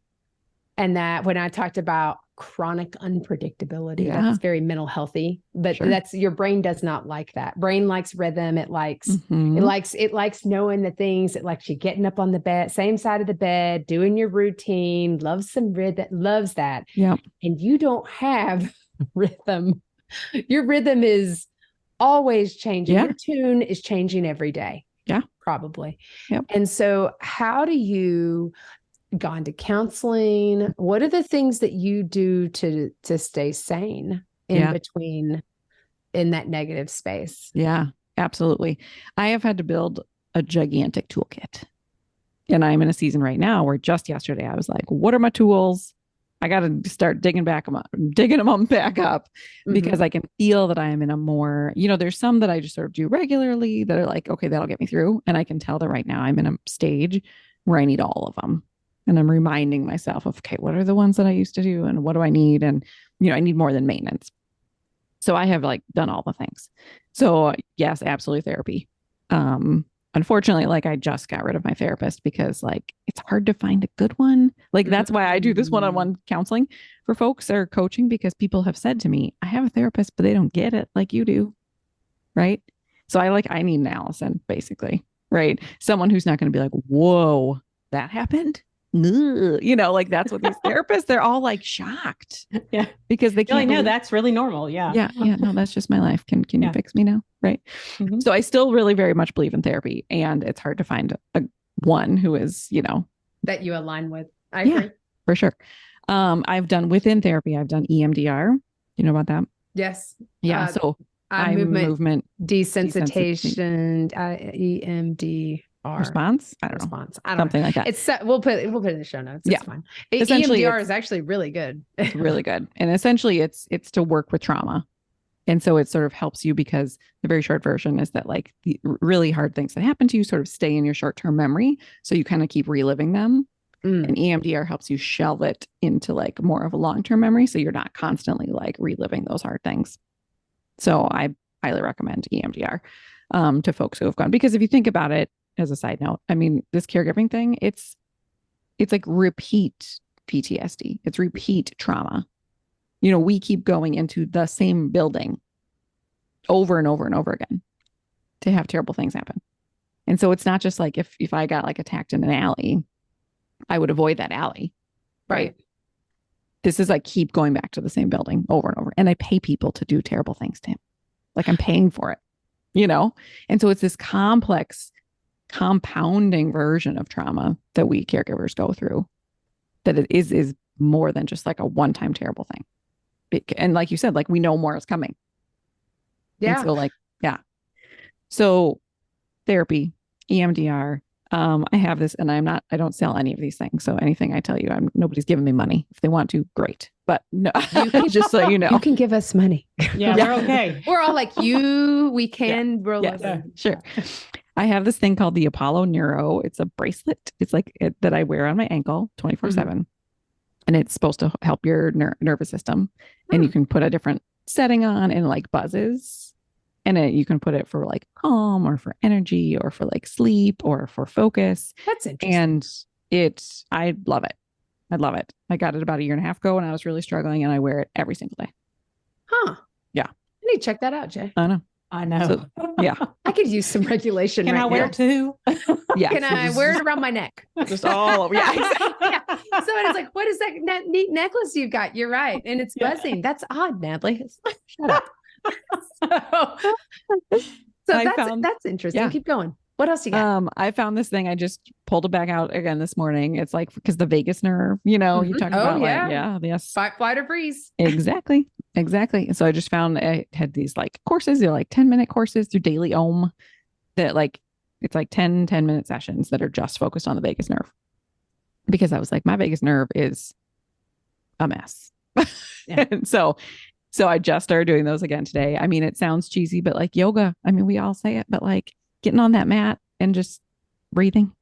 Speaker 1: And that when I talked about chronic unpredictability, that's very mental healthy, but that's your brain does not like that. Brain likes rhythm. It likes, it likes knowing the things. It likes you getting up on the bed, same side of the bed, doing your routine, loves some rhythm, loves that.
Speaker 3: Yeah.
Speaker 1: And you don't have rhythm. Your rhythm is always changing. Your tune is changing every day.
Speaker 3: Yeah,
Speaker 1: probably.
Speaker 3: Yep.
Speaker 1: And so how do you gone to counseling? What are the things that you do to stay sane in between, in that negative space?
Speaker 3: Yeah, absolutely. I have had to build a gigantic toolkit, and I'm in a season right now where just yesterday I was like, what are my tools? I got to start digging them back up, because I can feel that I am in a more, there's some that I just sort of do regularly that are like, okay, that'll get me through. And I can tell that right now I'm in a stage where I need all of them. And I'm reminding myself of, okay, what are the ones that I used to do and what do I need? And, I need more than maintenance. So I have like done all the things. So yes, absolutely therapy. Unfortunately, like I just got rid of my therapist because like it's hard to find a good one. Like that's why I do this one-on-one counseling for folks or coaching, because people have said to me, I have a therapist, but they don't get it like you do. Right. So I need an Allison, basically. Right. Someone who's not going to be like, whoa, that happened. Like that's what these therapists, they're all like shocked.
Speaker 2: Yeah.
Speaker 3: Because they can't.
Speaker 2: No, that's really normal. Yeah.
Speaker 3: Yeah. Yeah. No, that's just my life. Can you fix me now? Right. Mm-hmm. So I still really very much believe in therapy, and it's hard to find one who is,
Speaker 1: that you align with. I agree.
Speaker 3: For sure. I've done within therapy, I've done EMDR. You know about that?
Speaker 1: Yes.
Speaker 3: Yeah. So
Speaker 1: eye movement desensitization, EMDR
Speaker 3: response. I don't know.
Speaker 1: I don't
Speaker 3: something
Speaker 1: know.
Speaker 3: like that.
Speaker 1: It's we'll put it in the show notes. It's fine.
Speaker 3: Essentially,
Speaker 1: EMDR is actually really good.
Speaker 3: It's really good, and essentially, it's to work with trauma, and so it sort of helps you, because the very short version is that like the really hard things that happen to you sort of stay in your short-term memory, so you kind of keep reliving them. And EMDR helps you shelve it into like more of a long-term memory, so you're not constantly like reliving those hard things. So I highly recommend EMDR to folks who have gone, because if you think about it, as a side note, I mean, this caregiving thing, it's like repeat PTSD. It's repeat trauma. We keep going into the same building over and over and over again to have terrible things happen. And so it's not just like if I got like attacked in an alley, I would avoid that alley. Right. This is like keep going back to the same building over and over. And I pay people to do terrible things to him. Like I'm paying for it, And so it's this complex compounding version of trauma that we caregivers go through, that it is more than just like a one-time terrible thing. And like you said, like we know more is coming. Yeah. And so therapy, EMDR, I have this, and I don't sell any of these things. So anything I tell you, nobody's giving me money. If they want to, great. But no, just so you know,
Speaker 1: you can give us money.
Speaker 2: Yeah, we're okay.
Speaker 1: We're all like we can.
Speaker 3: Sure. I have this thing called the Apollo Neuro. It's a bracelet. It's like that I wear on my ankle 24/7. And it's supposed to help your nervous system. And you can put a different setting on, and like buzzes. And you can put it for like calm, or for energy, or for like sleep, or for focus.
Speaker 1: That's interesting.
Speaker 3: And I love it. I love it. I got it about a year and a half ago when I was really struggling, and I wear it every single day.
Speaker 1: Huh.
Speaker 3: Yeah.
Speaker 1: I need to check that out, Jay.
Speaker 2: I know.
Speaker 3: So, yeah.
Speaker 1: I could use some regulation.
Speaker 2: Can I wear it too?
Speaker 3: Yeah.
Speaker 1: Can I wear it around my neck?
Speaker 3: Just all over. Yeah.
Speaker 1: Yeah. So it's like, what is that neat necklace you've got? You're right. And it's buzzing. That's odd, Natalie. Shut up. So that's interesting. Yeah. Keep going. What else you got?
Speaker 3: I found this thing. I just pulled it back out again this morning. It's like, because the vagus nerve, you talk about yes.
Speaker 1: Fight, flight, or freeze.
Speaker 3: Exactly. And so I just found I had these like courses, they're like 10-minute courses through Daily Ohm, that like, it's like 10-minute sessions that are just focused on the vagus nerve. Because I was like, my vagus nerve is a mess. Yeah. And so I just started doing those again today. I mean, it sounds cheesy, but like yoga, I mean, we all say it, but like getting on that mat and just breathing.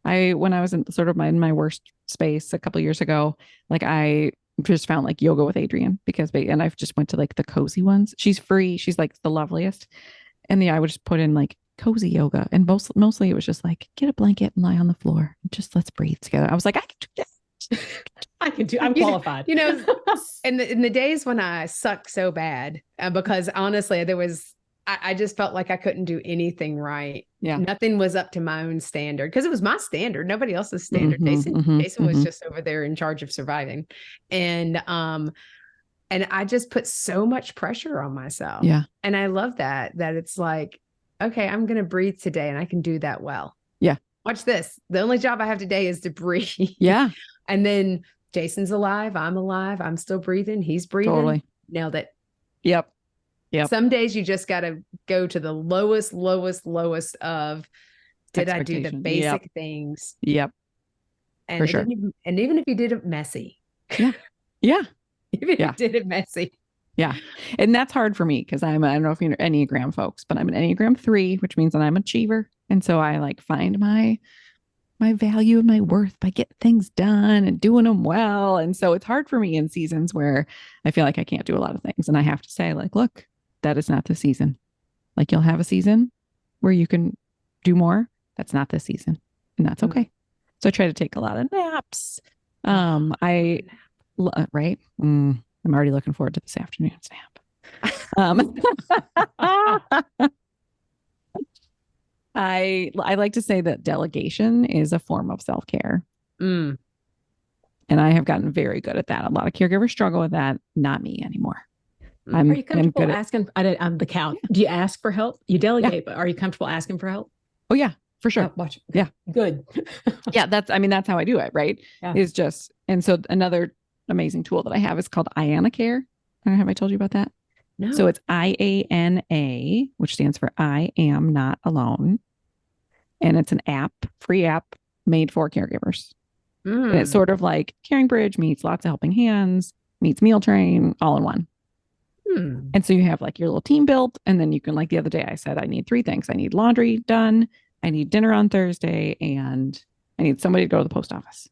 Speaker 3: When I was in sort of in my worst space a couple of years ago, like I just found like yoga with Adrienne, and I just went to like the cozy ones. She's free. She's like the loveliest. And I would just put in like cozy yoga. And mostly it was just like, get a blanket and lie on the floor. And just let's breathe together. I was like, I can do this.
Speaker 2: I'm qualified.
Speaker 1: In the days when I sucked so bad, because honestly, I just felt like I couldn't do anything right.
Speaker 3: Yeah.
Speaker 1: Nothing was up to my own standard, because it was my standard, nobody else's standard. Jason was just over there in charge of surviving. And I just put so much pressure on myself.
Speaker 3: Yeah.
Speaker 1: And I love that it's like, okay, I'm going to breathe today, and I can do that well.
Speaker 3: Yeah.
Speaker 1: Watch this. The only job I have today is to breathe.
Speaker 3: Yeah.
Speaker 1: And then Jason's alive. I'm alive. I'm still breathing. He's breathing.
Speaker 3: Totally.
Speaker 1: Nailed it.
Speaker 3: Yep.
Speaker 1: Some days you just got to go to the lowest of, did I do the basic things?
Speaker 3: Yep.
Speaker 1: And
Speaker 3: for sure.
Speaker 1: And even if you did it messy.
Speaker 3: Yeah. Yeah.
Speaker 1: Even if you did it messy.
Speaker 3: Yeah. And that's hard for me, because I don't know if you're Enneagram folks, but I'm an Enneagram 3, which means that I'm an achiever. And so I like find my my value and my worth by getting things done and doing them well. And so it's hard for me in seasons where I feel like I can't do a lot of things. And I have to say, like, look, that is not the season. Like, you'll have a season where you can do more. That's not this season. And that's okay. So I try to take a lot of naps. I'm already looking forward to this afternoon's nap. I like to say that delegation is a form of self-care. And I have gotten very good at that. A lot of caregivers struggle with that. Not me anymore.
Speaker 2: Are you comfortable asking? I'm the count. Do you ask for help? You delegate, but are you comfortable asking for help?
Speaker 3: Oh yeah, for sure.
Speaker 2: Okay.
Speaker 3: Yeah,
Speaker 2: good.
Speaker 3: Yeah, that's how I do it. Right.
Speaker 2: Yeah.
Speaker 3: Is just, and so another amazing tool that I have is called IANA Care. I don't know, have I told you about that?
Speaker 2: No.
Speaker 3: So it's IANA, which stands for I Am Not Alone. And it's an free app made for caregivers. And it's sort of like Caring Bridge meets Lots of Helping Hands, meets Meal Train, all in one. And so you have like your little team built, and then you can, like the other day I said, I need 3 things. I need laundry done, I need dinner on Thursday, and I need somebody to go to the post office.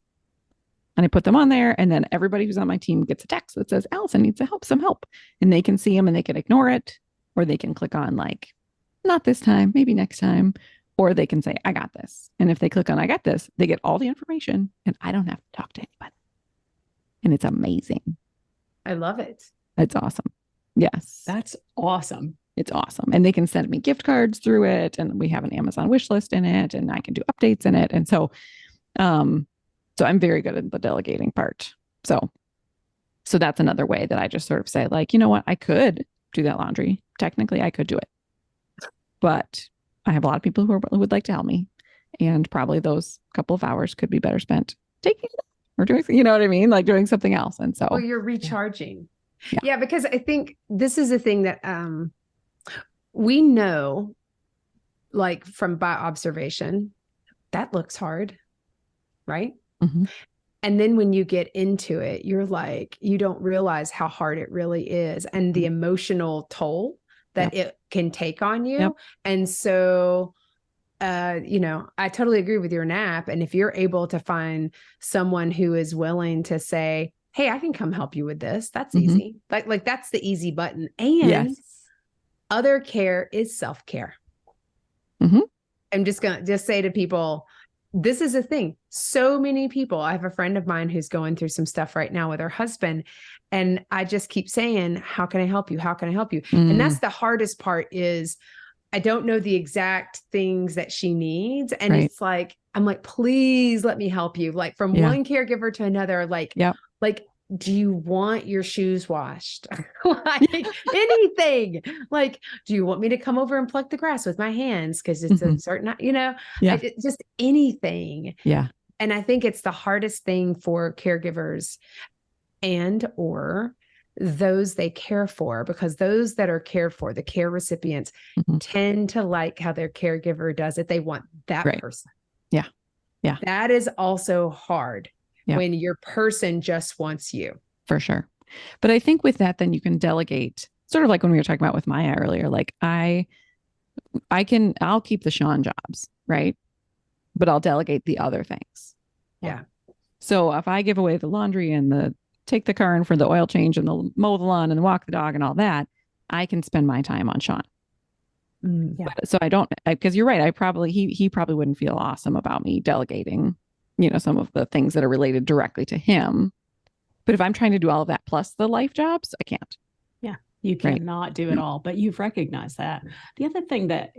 Speaker 3: And I put them on there, and then everybody who's on my team gets a text that says, Allison needs some help. And they can see them and they can ignore it, or they can click on like, not this time, maybe next time, or they can say, I got this. And if they click on I got this, they get all the information and I don't have to talk to anybody. And it's amazing.
Speaker 1: I love it.
Speaker 3: It's awesome. Yes.
Speaker 2: That's awesome.
Speaker 3: It's awesome. And they can send me gift cards through it. And we have an Amazon wish list in it, and I can do updates in it. And so I'm very good at the delegating part. So that's another way that I just sort of say, like, you know what, I could do that laundry. Technically, I could do it. But I have a lot of people who would like to help me. And probably those couple of hours could be better spent taking it or doing, you know what I mean? Like doing something else. And so.
Speaker 1: Well, you're recharging.
Speaker 3: Yeah.
Speaker 1: Yeah, because I think this is the thing that we know, like from by observation, that looks hard, right?
Speaker 3: Mm-hmm.
Speaker 1: And then when you get into it, you're like, you don't realize how hard it really is and the emotional toll that it can take on you.
Speaker 3: Yep.
Speaker 1: And so, I totally agree with your nap. And if you're able to find someone who is willing to say, hey, I can come help you with this, that's easy. Like that's the easy button. And other care is self-care. I'm just going to say to people, this is a thing. So many people, I have a friend of mine who's going through some stuff right now with her husband. And I just keep saying, how can I help you? How can I help you? And that's the hardest part is I don't know the exact things that she needs. And it's like, I'm like, please let me help you. Like from one caregiver to another, like, do you want your shoes washed? Like anything. Like, do you want me to come over and pluck the grass with my hands? Cause it's a certain, just anything.
Speaker 3: Yeah.
Speaker 1: And I think it's the hardest thing for caregivers or those they care for, because those that are cared for, the care recipients tend to like how their caregiver does it. They want that person. Yeah. Yeah. That is also hard. When your person just wants you.
Speaker 3: For sure. But I think with that, then you can delegate, sort of like when we were talking about with Maya earlier, like I'll keep the Sean jobs, right? But I'll delegate the other things.
Speaker 1: Yeah.
Speaker 3: So if I give away the laundry and take the car in for the oil change and the mow the lawn and walk the dog and all that, I can spend my time on Sean. So I don't, because you're right. He probably wouldn't feel awesome about me delegating some of the things that are related directly to him. But if I'm trying to do all of that plus the life jobs, I can't.
Speaker 2: Yeah, you cannot do it all, but you've recognized that. The other thing that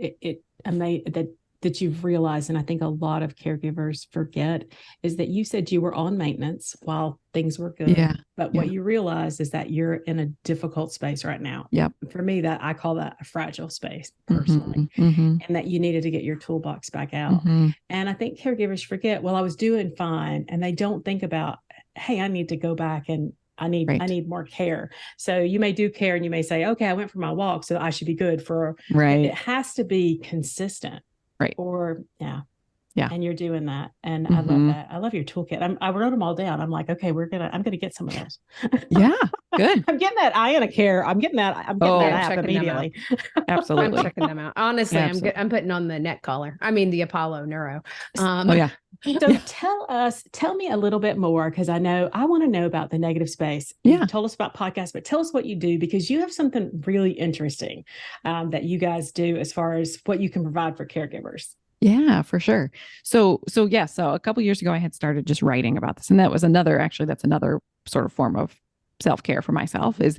Speaker 2: that you've realized, and I think a lot of caregivers forget, is that you said you were on maintenance while things were good.
Speaker 3: Yeah.
Speaker 2: But what you realize is that you're in a difficult space right now.
Speaker 3: Yep.
Speaker 2: For me, I call that a fragile space personally, and that you needed to get your toolbox back out. And I think caregivers forget, well, I was doing fine. And they don't think about, hey, I need to go back and I need more care. So you may do care and you may say, okay, I went for my walk, so I should be good for, it has to be consistent.
Speaker 3: Right.
Speaker 2: Or, yeah. And you're doing that. And I love that. I love your toolkit. I wrote them all down. I'm like, okay, I'm going to get some of those.
Speaker 3: Yeah. Good.
Speaker 2: I'm getting that IANA Care. I'm getting that app immediately.
Speaker 3: Absolutely.
Speaker 1: I'm checking them out. Honestly, I'm putting on the neck collar. I mean, the Apollo Neuro.
Speaker 2: So tell me a little bit more, because I want to know about the negative space.
Speaker 3: Yeah.
Speaker 2: You told us about podcasts, but tell us what you do, because you have something really interesting that you guys do as far as what you can provide for caregivers.
Speaker 3: Yeah, for sure. So a couple years ago, I had started just writing about this, and that's another sort of form of self-care for myself is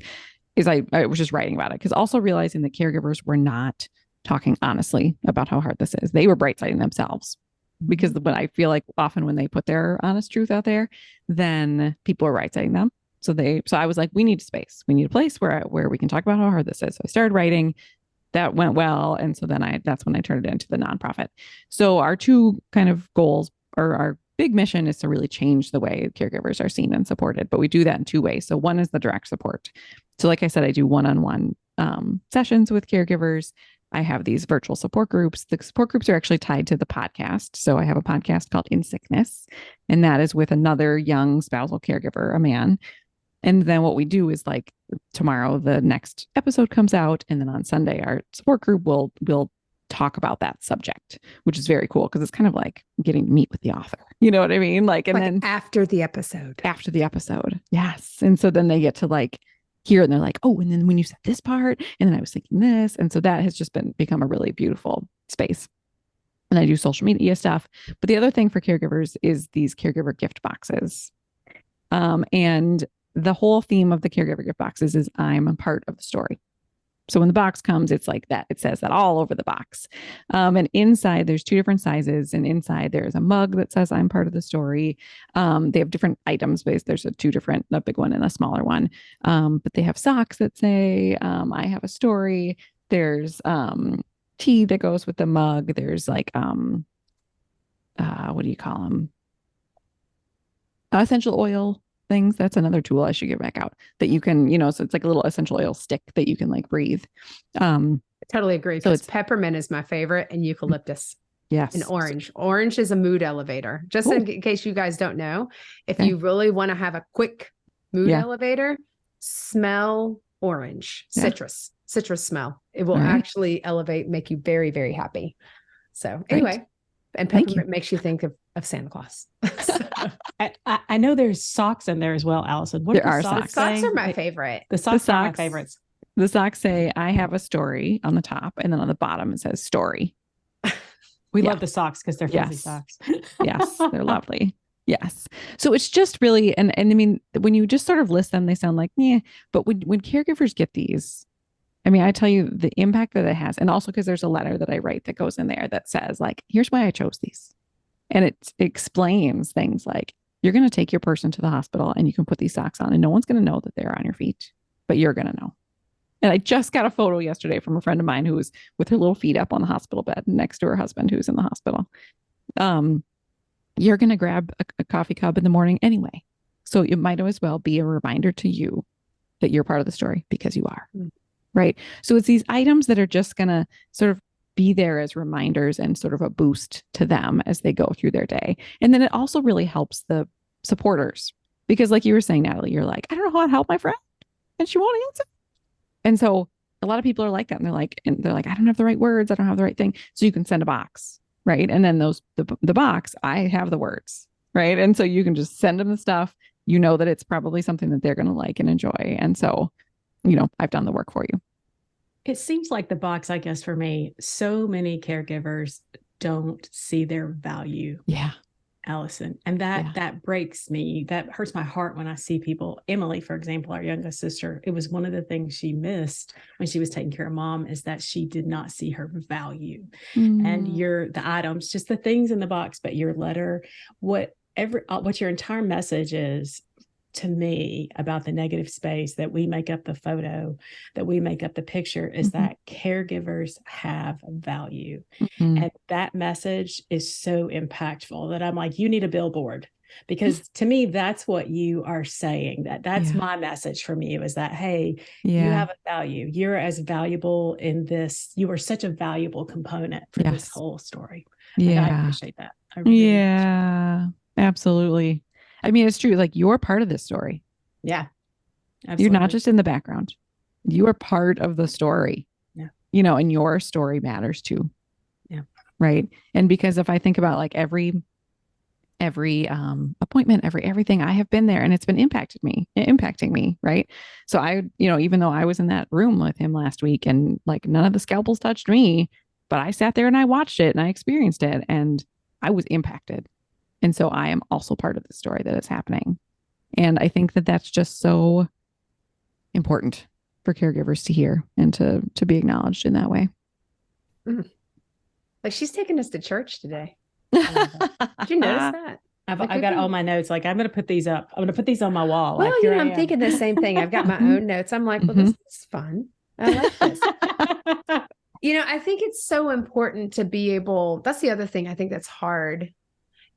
Speaker 3: I was just writing about it, because also realizing that caregivers were not talking honestly about how hard this is. They were bright-siding themselves, because when I feel like often when they put their honest truth out there, then people are right-siding them. So I was like, we need a space. We need a place where we can talk about how hard this is. So I started writing. That went well. And so then that's when I turned it into the nonprofit. So our two kind of goals, or our big mission, is to really change the way caregivers are seen and supported. But we do that in two ways. So one is the direct support. So like I said, I do one-on-one sessions with caregivers. I have these virtual support groups. The support groups are actually tied to the podcast. So I have a podcast called In Sickness, and that is with another young spousal caregiver, a man. And then what we do is, like, tomorrow, the next episode comes out. And then on Sunday, our support group will talk about that subject, which is very cool, because it's kind of like getting to meet with the author. You know what I mean? Like, and then
Speaker 1: after the episode.
Speaker 3: Yes. And so then they get to like hear, and they're like, oh, and then when you said this part, and then I was thinking this. And so that has just become a really beautiful space. And I do social media stuff. But the other thing for caregivers is these caregiver gift boxes. And the whole theme of the caregiver gift boxes is I'm a part of the story. So when the box comes, it's like that. It says that all over the box. And inside, there's two different sizes. And inside, there's a mug that says I'm part of the story. They have different items based. There's a big one and a smaller one. But they have socks that say I have a story. There's tea that goes with the mug. There's like, what do you call them? Essential oil things. That's another tool I should get back out, that you can, so it's like a little essential oil stick that you can like breathe.
Speaker 1: I totally agree.
Speaker 3: So
Speaker 1: it's peppermint is my favorite, and eucalyptus.
Speaker 3: Yes.
Speaker 1: And orange. Orange is a mood elevator. Just in case you guys don't know, if you really want to have a quick mood elevator, smell orange, citrus smell. It will actually elevate, make you very, very happy. So anyway, and peppermint makes you think of Santa Claus.
Speaker 2: I know there's socks in there as well, Allison.
Speaker 3: There are socks.
Speaker 1: Socks are my favorite.
Speaker 2: The socks are my favorites.
Speaker 3: The socks say I have a story on the top, and then on the bottom it says story.
Speaker 2: We love the socks because they're fuzzy socks.
Speaker 3: Yes, they're lovely. Yes. So it's just really, and I mean, when you just sort of list them, they sound like, yeah, but when caregivers get these, I mean, I tell you the impact that it has. And also because there's a letter that I write that goes in there that says, like, here's why I chose these. And it explains things like, you're going to take your person to the hospital and you can put these socks on, and no one's going to know that they're on your feet, but you're going to know. And I just got a photo yesterday from a friend of mine who was with her little feet up on the hospital bed next to her husband who's in the hospital. You're going to grab a coffee cup in the morning anyway. So it might as well be a reminder to you that you're part of the story, because you are. Right. So it's these items that are just going to sort of be there as reminders and sort of a boost to them as they go through their day. And then it also really helps the supporters, because like you were saying, Natalie, you're like, I don't know how to help my friend and she won't answer. And so a lot of people are like that, and they're like, I don't have the right words. I don't have the right thing. So you can send a box. Right. And then the box, I have the words. Right. And so you can just send them the stuff. You know that it's probably something that they're going to like and enjoy. And so, I've done the work for you.
Speaker 2: It seems like the box, I guess, for me, so many caregivers don't see their value.
Speaker 3: Yeah.
Speaker 2: Allison. And that breaks me. That hurts my heart when I see people. Emily, for example, our youngest sister, it was one of the things she missed when she was taking care of mom, is that she did not see her value. And the items, just the things in the box, but your letter, what your entire message is to me about the negative space, that we make up the photo, that we make up the picture, is that caregivers have value. And that message is so impactful that I'm like, you need a billboard, because to me, that's what you are saying. That's my message from you, is that, hey, you have a value. You're as valuable in this. You are such a valuable component for this whole story. I appreciate that. I really
Speaker 3: absolutely. I mean, it's true. Like, you're part of this story.
Speaker 2: Yeah. Absolutely.
Speaker 3: You're not just in the background. You are part of the story. Yeah. And your story matters too.
Speaker 2: Yeah.
Speaker 3: Right. And because if I think about like every every appointment, everything. I have been there, and it's been impacting me. Right. So even though I was in that room with him last week and like none of the scalpels touched me, but I sat there and I watched it and I experienced it and I was impacted. And so I am also part of the story that is happening. And I think that that's just so important for caregivers to hear and to be acknowledged in that way.
Speaker 1: Like she's taking us to church today. Did you notice that?
Speaker 2: I've got all my notes. Like, I'm going to put these up. I'm going to put these on my wall.
Speaker 1: Well,
Speaker 2: like,
Speaker 1: I'm thinking the same thing. I've got my own notes. I'm like, well, this is fun. I like this. I think it's so important to be able, that's the other thing I think that's hard,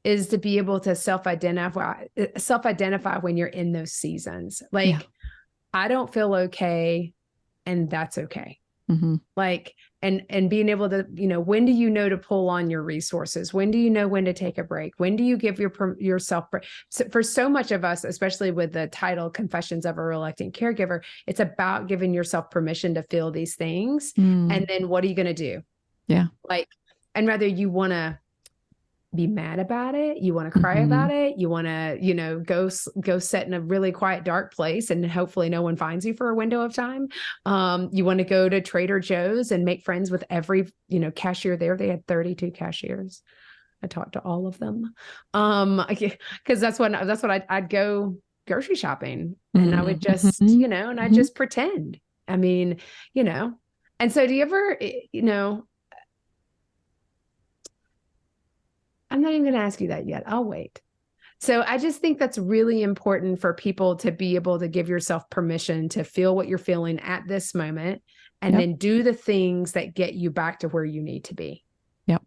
Speaker 1: is to be able to self-identify when you're in those seasons. Like, I don't feel okay, and that's okay. Like, and being able to, when do you know to pull on your resources? When do you know when to take a break? When do you give yourself for so much of us, especially with the title Confessions of a Reluctant Caregiver, it's about giving yourself permission to feel these things. And then what are you going to do?
Speaker 3: Yeah.
Speaker 1: Like, and whether you want to be mad about it, you want to cry about it, you want to, go sit in a really quiet, dark place and hopefully no one finds you for a window of time. You want to go to Trader Joe's and make friends with every, cashier there. They had 32 cashiers. I talked to all of them. Cause that's what I'd go grocery shopping and I would just, and I just pretend. I mean, and so do you ever, I'm not even going to ask you that yet. I'll wait. So I just think that's really important for people to be able to give yourself permission to feel what you're feeling at this moment and then do the things that get you back to where you need to be.
Speaker 3: Yep.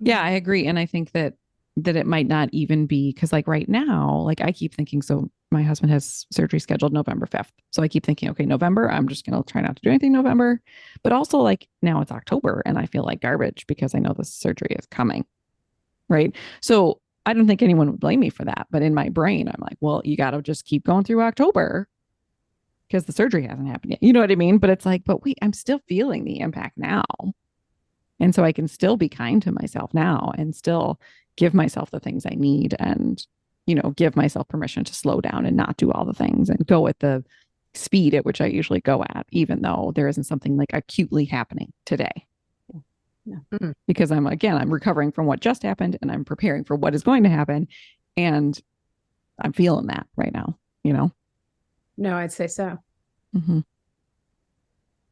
Speaker 3: Yeah, I agree. And I think that it might not even be, because like right now, like I keep thinking, so my husband has surgery scheduled November 5th. So I keep thinking, okay, November, I'm just going to try not to do anything November, but also like now it's October and I feel like garbage because I know the surgery is coming. Right. So I don't think anyone would blame me for that. But in my brain, I'm like, well, you got to just keep going through October because the surgery hasn't happened yet. You know what I mean? But it's like, but wait, I'm still feeling the impact now. And so I can still be kind to myself now and still give myself the things I need and, give myself permission to slow down and not do all the things and go at the speed at which I usually go at, even though there isn't something like acutely happening today. Because I'm recovering from what just happened and I'm preparing for what is going to happen. And I'm feeling that right now,
Speaker 1: No, I'd say so.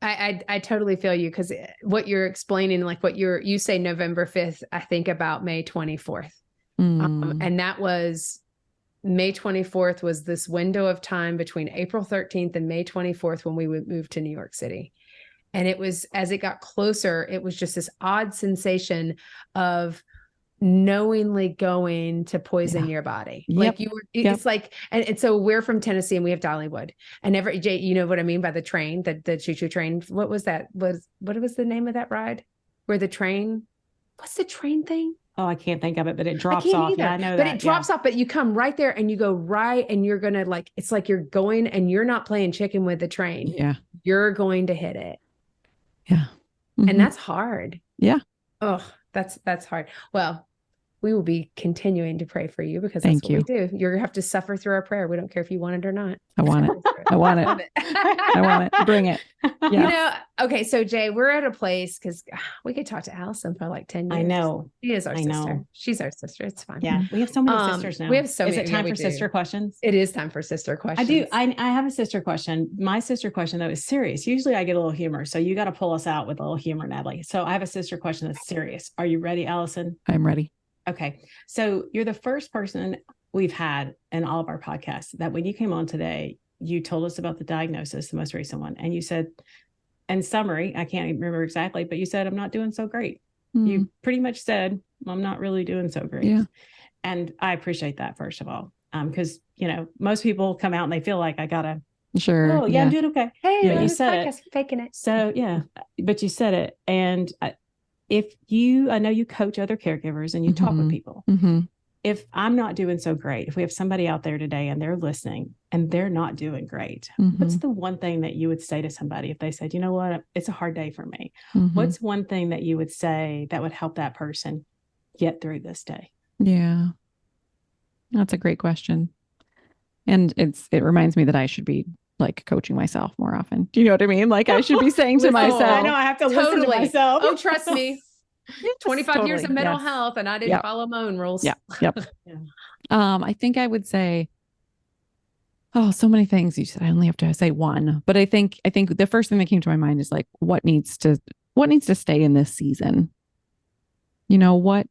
Speaker 1: I totally feel you, because what you're explaining, like what you say November 5th, I think about May 24th. And that was May 24th was this window of time between April 13th and May 24th when we would move to New York City. And it was, as it got closer, it was just this odd sensation of knowingly going to poison your body. Like it's like, and so we're from Tennessee and we have Dollywood, and you know what I mean by the train, the choo-choo train. What was that? What was the name of that ride? What's the train thing?
Speaker 2: Oh, I can't think of it, but it drops off.
Speaker 1: Either.
Speaker 2: Yeah, I know
Speaker 1: but
Speaker 2: that.
Speaker 1: It drops off, but you come right there and you go right, and you're going to it's like you're going and you're not playing chicken with the train.
Speaker 3: Yeah.
Speaker 1: You're going to hit it.
Speaker 3: Yeah.
Speaker 1: And that's hard.
Speaker 3: Yeah.
Speaker 1: Oh, that's hard. Well, we will be continuing to pray for you because that's what we do. You're going to have to suffer through our prayer. We don't care if you want it or not.
Speaker 3: I want it. I want it. I want it. Bring it.
Speaker 1: Yeah. Okay. So Jay, we're at a place, because we could talk to Allison for like 10 years.
Speaker 2: I know.
Speaker 1: She is our sister. She's our sister. It's fine.
Speaker 2: Yeah. We have so many sisters now.
Speaker 1: We have so many.
Speaker 2: Is it time for sister questions?
Speaker 1: It is time for sister questions.
Speaker 2: I do. I have a sister question. My sister question, though, is serious. Usually I get a little humor. So you got to pull us out with a little humor, Natalie. So I have a sister question that's serious. Are you ready, Allison?
Speaker 3: I'm ready.
Speaker 2: Okay. So you're the first person we've had in all of our podcasts that when you came on today, you told us about the diagnosis, the most recent one. And you said, in summary, I can't even remember exactly, but you said, I'm not doing so great. You pretty much said, I'm not really doing so great.
Speaker 3: Yeah.
Speaker 2: And I appreciate that, first of all, because, most people come out and they feel like I got to,
Speaker 3: sure.
Speaker 2: Oh yeah, I'm doing okay.
Speaker 1: Hey,
Speaker 2: but you said
Speaker 1: it. Faking it.
Speaker 2: So yeah, but you said it. And I know you coach other caregivers and you talk with people. If I'm not doing so great, if we have somebody out there today and they're listening and they're not doing great, what's the one thing that you would say to somebody if they said, you know what, it's a hard day for me? What's one thing that you would say that would help that person get through this day?
Speaker 3: Yeah. That's a great question. And it reminds me that I should be like coaching myself more often. Do you know what I mean? Like I should be saying to myself,
Speaker 2: I know I have to listen to myself.
Speaker 1: Oh, trust me. 25 years of mental health and I didn't follow my own rules.
Speaker 3: Yeah. Yep. I think I would say, so many things. You said I only have to say one, but I think the first thing that came to my mind is like, what needs to stay in this season? You know, what's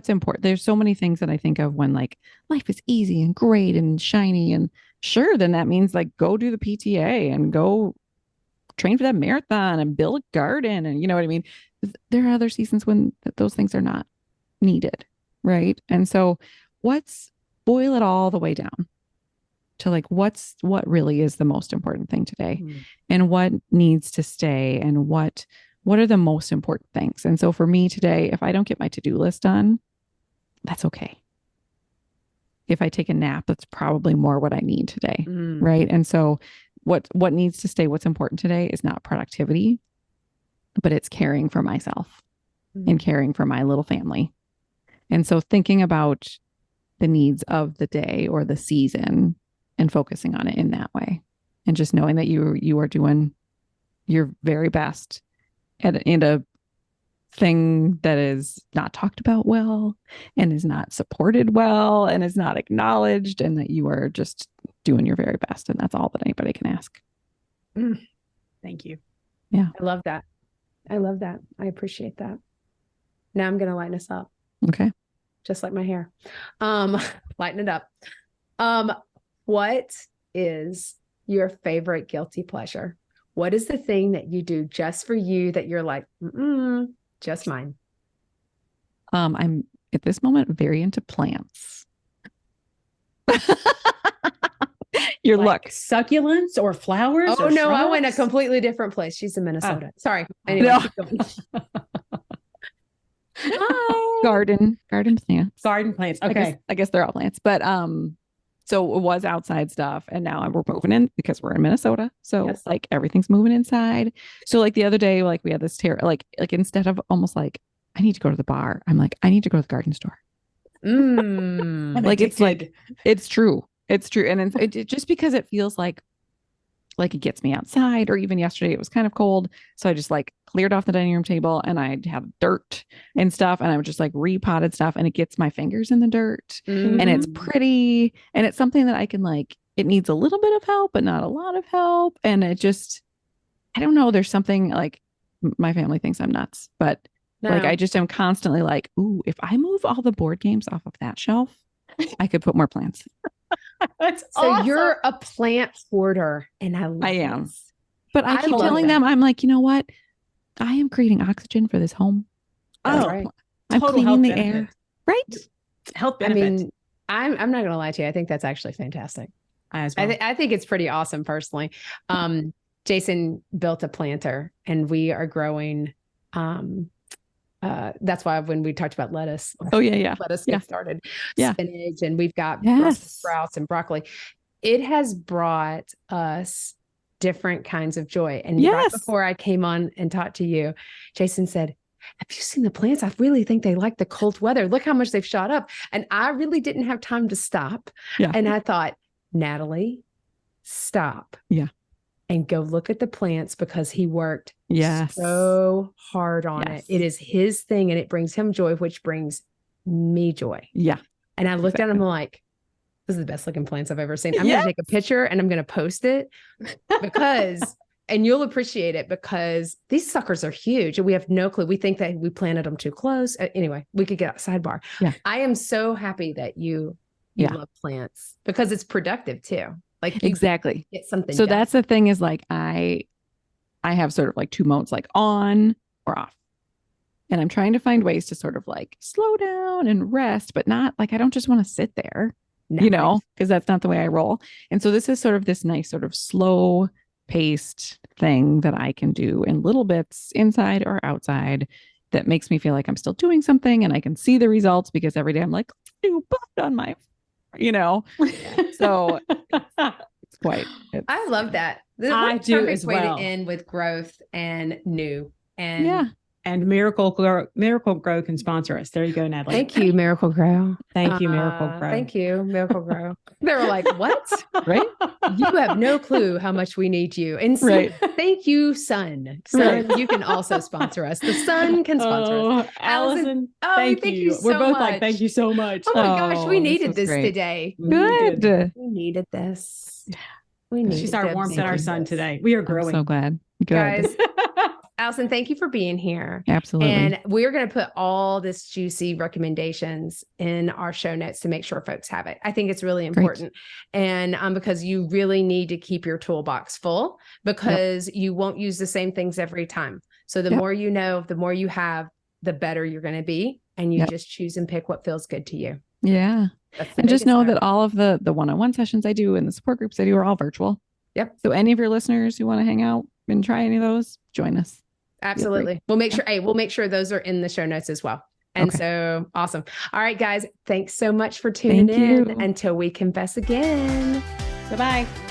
Speaker 3: important? There's so many things that I think of when like life is easy and great and shiny, and sure, then that means like go do the PTA and go train for that marathon and build a garden. And you know what I mean? There are other seasons when those things are not needed. Right. And so boil it all the way down to like, what really is the most important thing today, and what needs to stay, and what are the most important things. And so for me today, if I don't get my to-do list done, that's okay. If I take a nap, that's probably more what I need today. Right. And so what needs to stay, what's important today is not productivity, but it's caring for myself and caring for my little family. And so thinking about the needs of the day or the season and focusing on it in that way, and just knowing that you are doing your very best in a thing that is not talked about well and is not supported well and is not acknowledged, and that you are just doing your very best. And that's all that anybody can ask.
Speaker 2: Thank you.
Speaker 3: Yeah.
Speaker 1: I love that. I appreciate that. Now I'm going to lighten us up.
Speaker 3: Okay.
Speaker 1: Just like my hair. Lighten it up. What is your favorite guilty pleasure? What is the thing that you do just for you that you're like, just mine?
Speaker 3: I'm at this moment very into plants. Your
Speaker 2: like
Speaker 3: luck.
Speaker 2: Succulents or flowers?
Speaker 1: Oh,
Speaker 2: or
Speaker 1: no,
Speaker 2: shrubs?
Speaker 1: I went a completely different place. She's in Minnesota. Sorry. Anyway,
Speaker 3: No.
Speaker 1: keep going.
Speaker 3: Hi. Garden plants.
Speaker 2: Garden plants. Okay.
Speaker 3: I guess they're all plants, but so it was outside stuff, and now we're moving in because we're in Minnesota. So like everything's moving inside. So like the other day, like we had this like instead of almost like I need to go to the bar, I'm like I need to go to the garden store. Like it's like it's true. It's true, and it just because it feels like it gets me outside. Or even yesterday, it was kind of cold, so I just like cleared off the dining room table, and I have dirt and stuff, and I would just like repotted stuff, and it gets my fingers in the dirt, and it's pretty, and it's something that I can like. It needs a little bit of help, but not a lot of help, and it just, I don't know. There's something like my family thinks I'm nuts, but like I just am constantly like, ooh, if I move all the board games off of that shelf, I could put more plants.
Speaker 1: That's so awesome. You're a plant hoarder, and I am. This.
Speaker 3: But I keep telling them, I'm like, you know what? I am creating oxygen for this home.
Speaker 1: Right.
Speaker 3: I'm cleaning the air. Right.
Speaker 2: Health benefits.
Speaker 1: I mean, I'm not going to lie to you. I think that's actually fantastic.
Speaker 2: As well.
Speaker 1: I think it's pretty awesome personally. Jason built a planter, and we are growing. That's why when we talked about lettuce, let us get started. Spinach, and we've got Brussels sprouts and broccoli. It has brought us different kinds of joy. And right before I came on and talked to you, Jason said, have you seen the plants? I really think they like the cold weather. Look how much they've shot up. And I really didn't have time to stop. Yeah. And I thought, Natalie, stop.
Speaker 3: Yeah.
Speaker 1: And go look at the plants, because he worked so hard on it. It is his thing, and it brings him joy, which brings me joy. Yeah. And I looked at him like, this is the best looking plants I've ever seen. I'm going to take a picture and I'm going to post it because, and you'll appreciate it, because these suckers are huge and we have no clue. We think that we planted them too close. Anyway, we could get a sidebar. Yeah. I am so happy that you love plants, because it's productive too. Like
Speaker 3: exactly.
Speaker 1: Get something.
Speaker 3: So
Speaker 1: done.
Speaker 3: That's the thing is like, I have sort of like two modes, like on or off. And I'm trying to find ways to sort of like slow down and rest, but not like, I don't just want to sit there, you know, because that's not the way I roll. And so this is sort of this nice sort of slow paced thing that I can do in little bits inside or outside that makes me feel like I'm still doing something, and I can see the results, because every day I'm like, do bud on my, you know, so it's quite.
Speaker 1: I love that.
Speaker 2: I do as well.
Speaker 1: Way to end with growth and new. And
Speaker 2: And Miracle Grow can sponsor us. There you go, Natalie.
Speaker 1: Thank you, Miracle Grow.
Speaker 2: Thank you, Miracle Grow.
Speaker 1: Thank you, Miracle Grow. They were like, what?
Speaker 3: Right?
Speaker 1: You have no clue how much we need you. And so,
Speaker 3: Right.
Speaker 1: thank you, Sun. Sun, you can also sponsor us. The Sun can sponsor us.
Speaker 2: Allison,
Speaker 1: thank you
Speaker 2: We're
Speaker 1: so
Speaker 2: both
Speaker 1: much.
Speaker 2: like, thank you so much.
Speaker 1: Oh my gosh, we
Speaker 3: this
Speaker 1: needed
Speaker 3: was
Speaker 1: this
Speaker 3: great.
Speaker 1: today.
Speaker 3: Good.
Speaker 1: We needed this. We needed
Speaker 2: She's our warmth in our sun today. We are
Speaker 3: I'm
Speaker 2: growing.
Speaker 3: so glad. Good.
Speaker 1: Guys, Allison, thank you for being here.
Speaker 3: Absolutely.
Speaker 1: And we're going to put all this juicy recommendations in our show notes to make sure folks have it. I think it's really important. And because you really need to keep your toolbox full, because you won't use the same things every time. So the more you know, the more you have, the better you're going to be. And you just choose and pick what feels good to you.
Speaker 3: Yeah. And just know that all of the one-on-one sessions I do and the support groups I do are all virtual.
Speaker 1: Yep.
Speaker 3: So any of your listeners who want to hang out and try any of those, join us.
Speaker 1: Absolutely. We'll make sure, we'll make sure those are in the show notes as well. And so awesome. All right, guys, thanks so much for tuning in. Until we confess again.
Speaker 2: Bye-bye.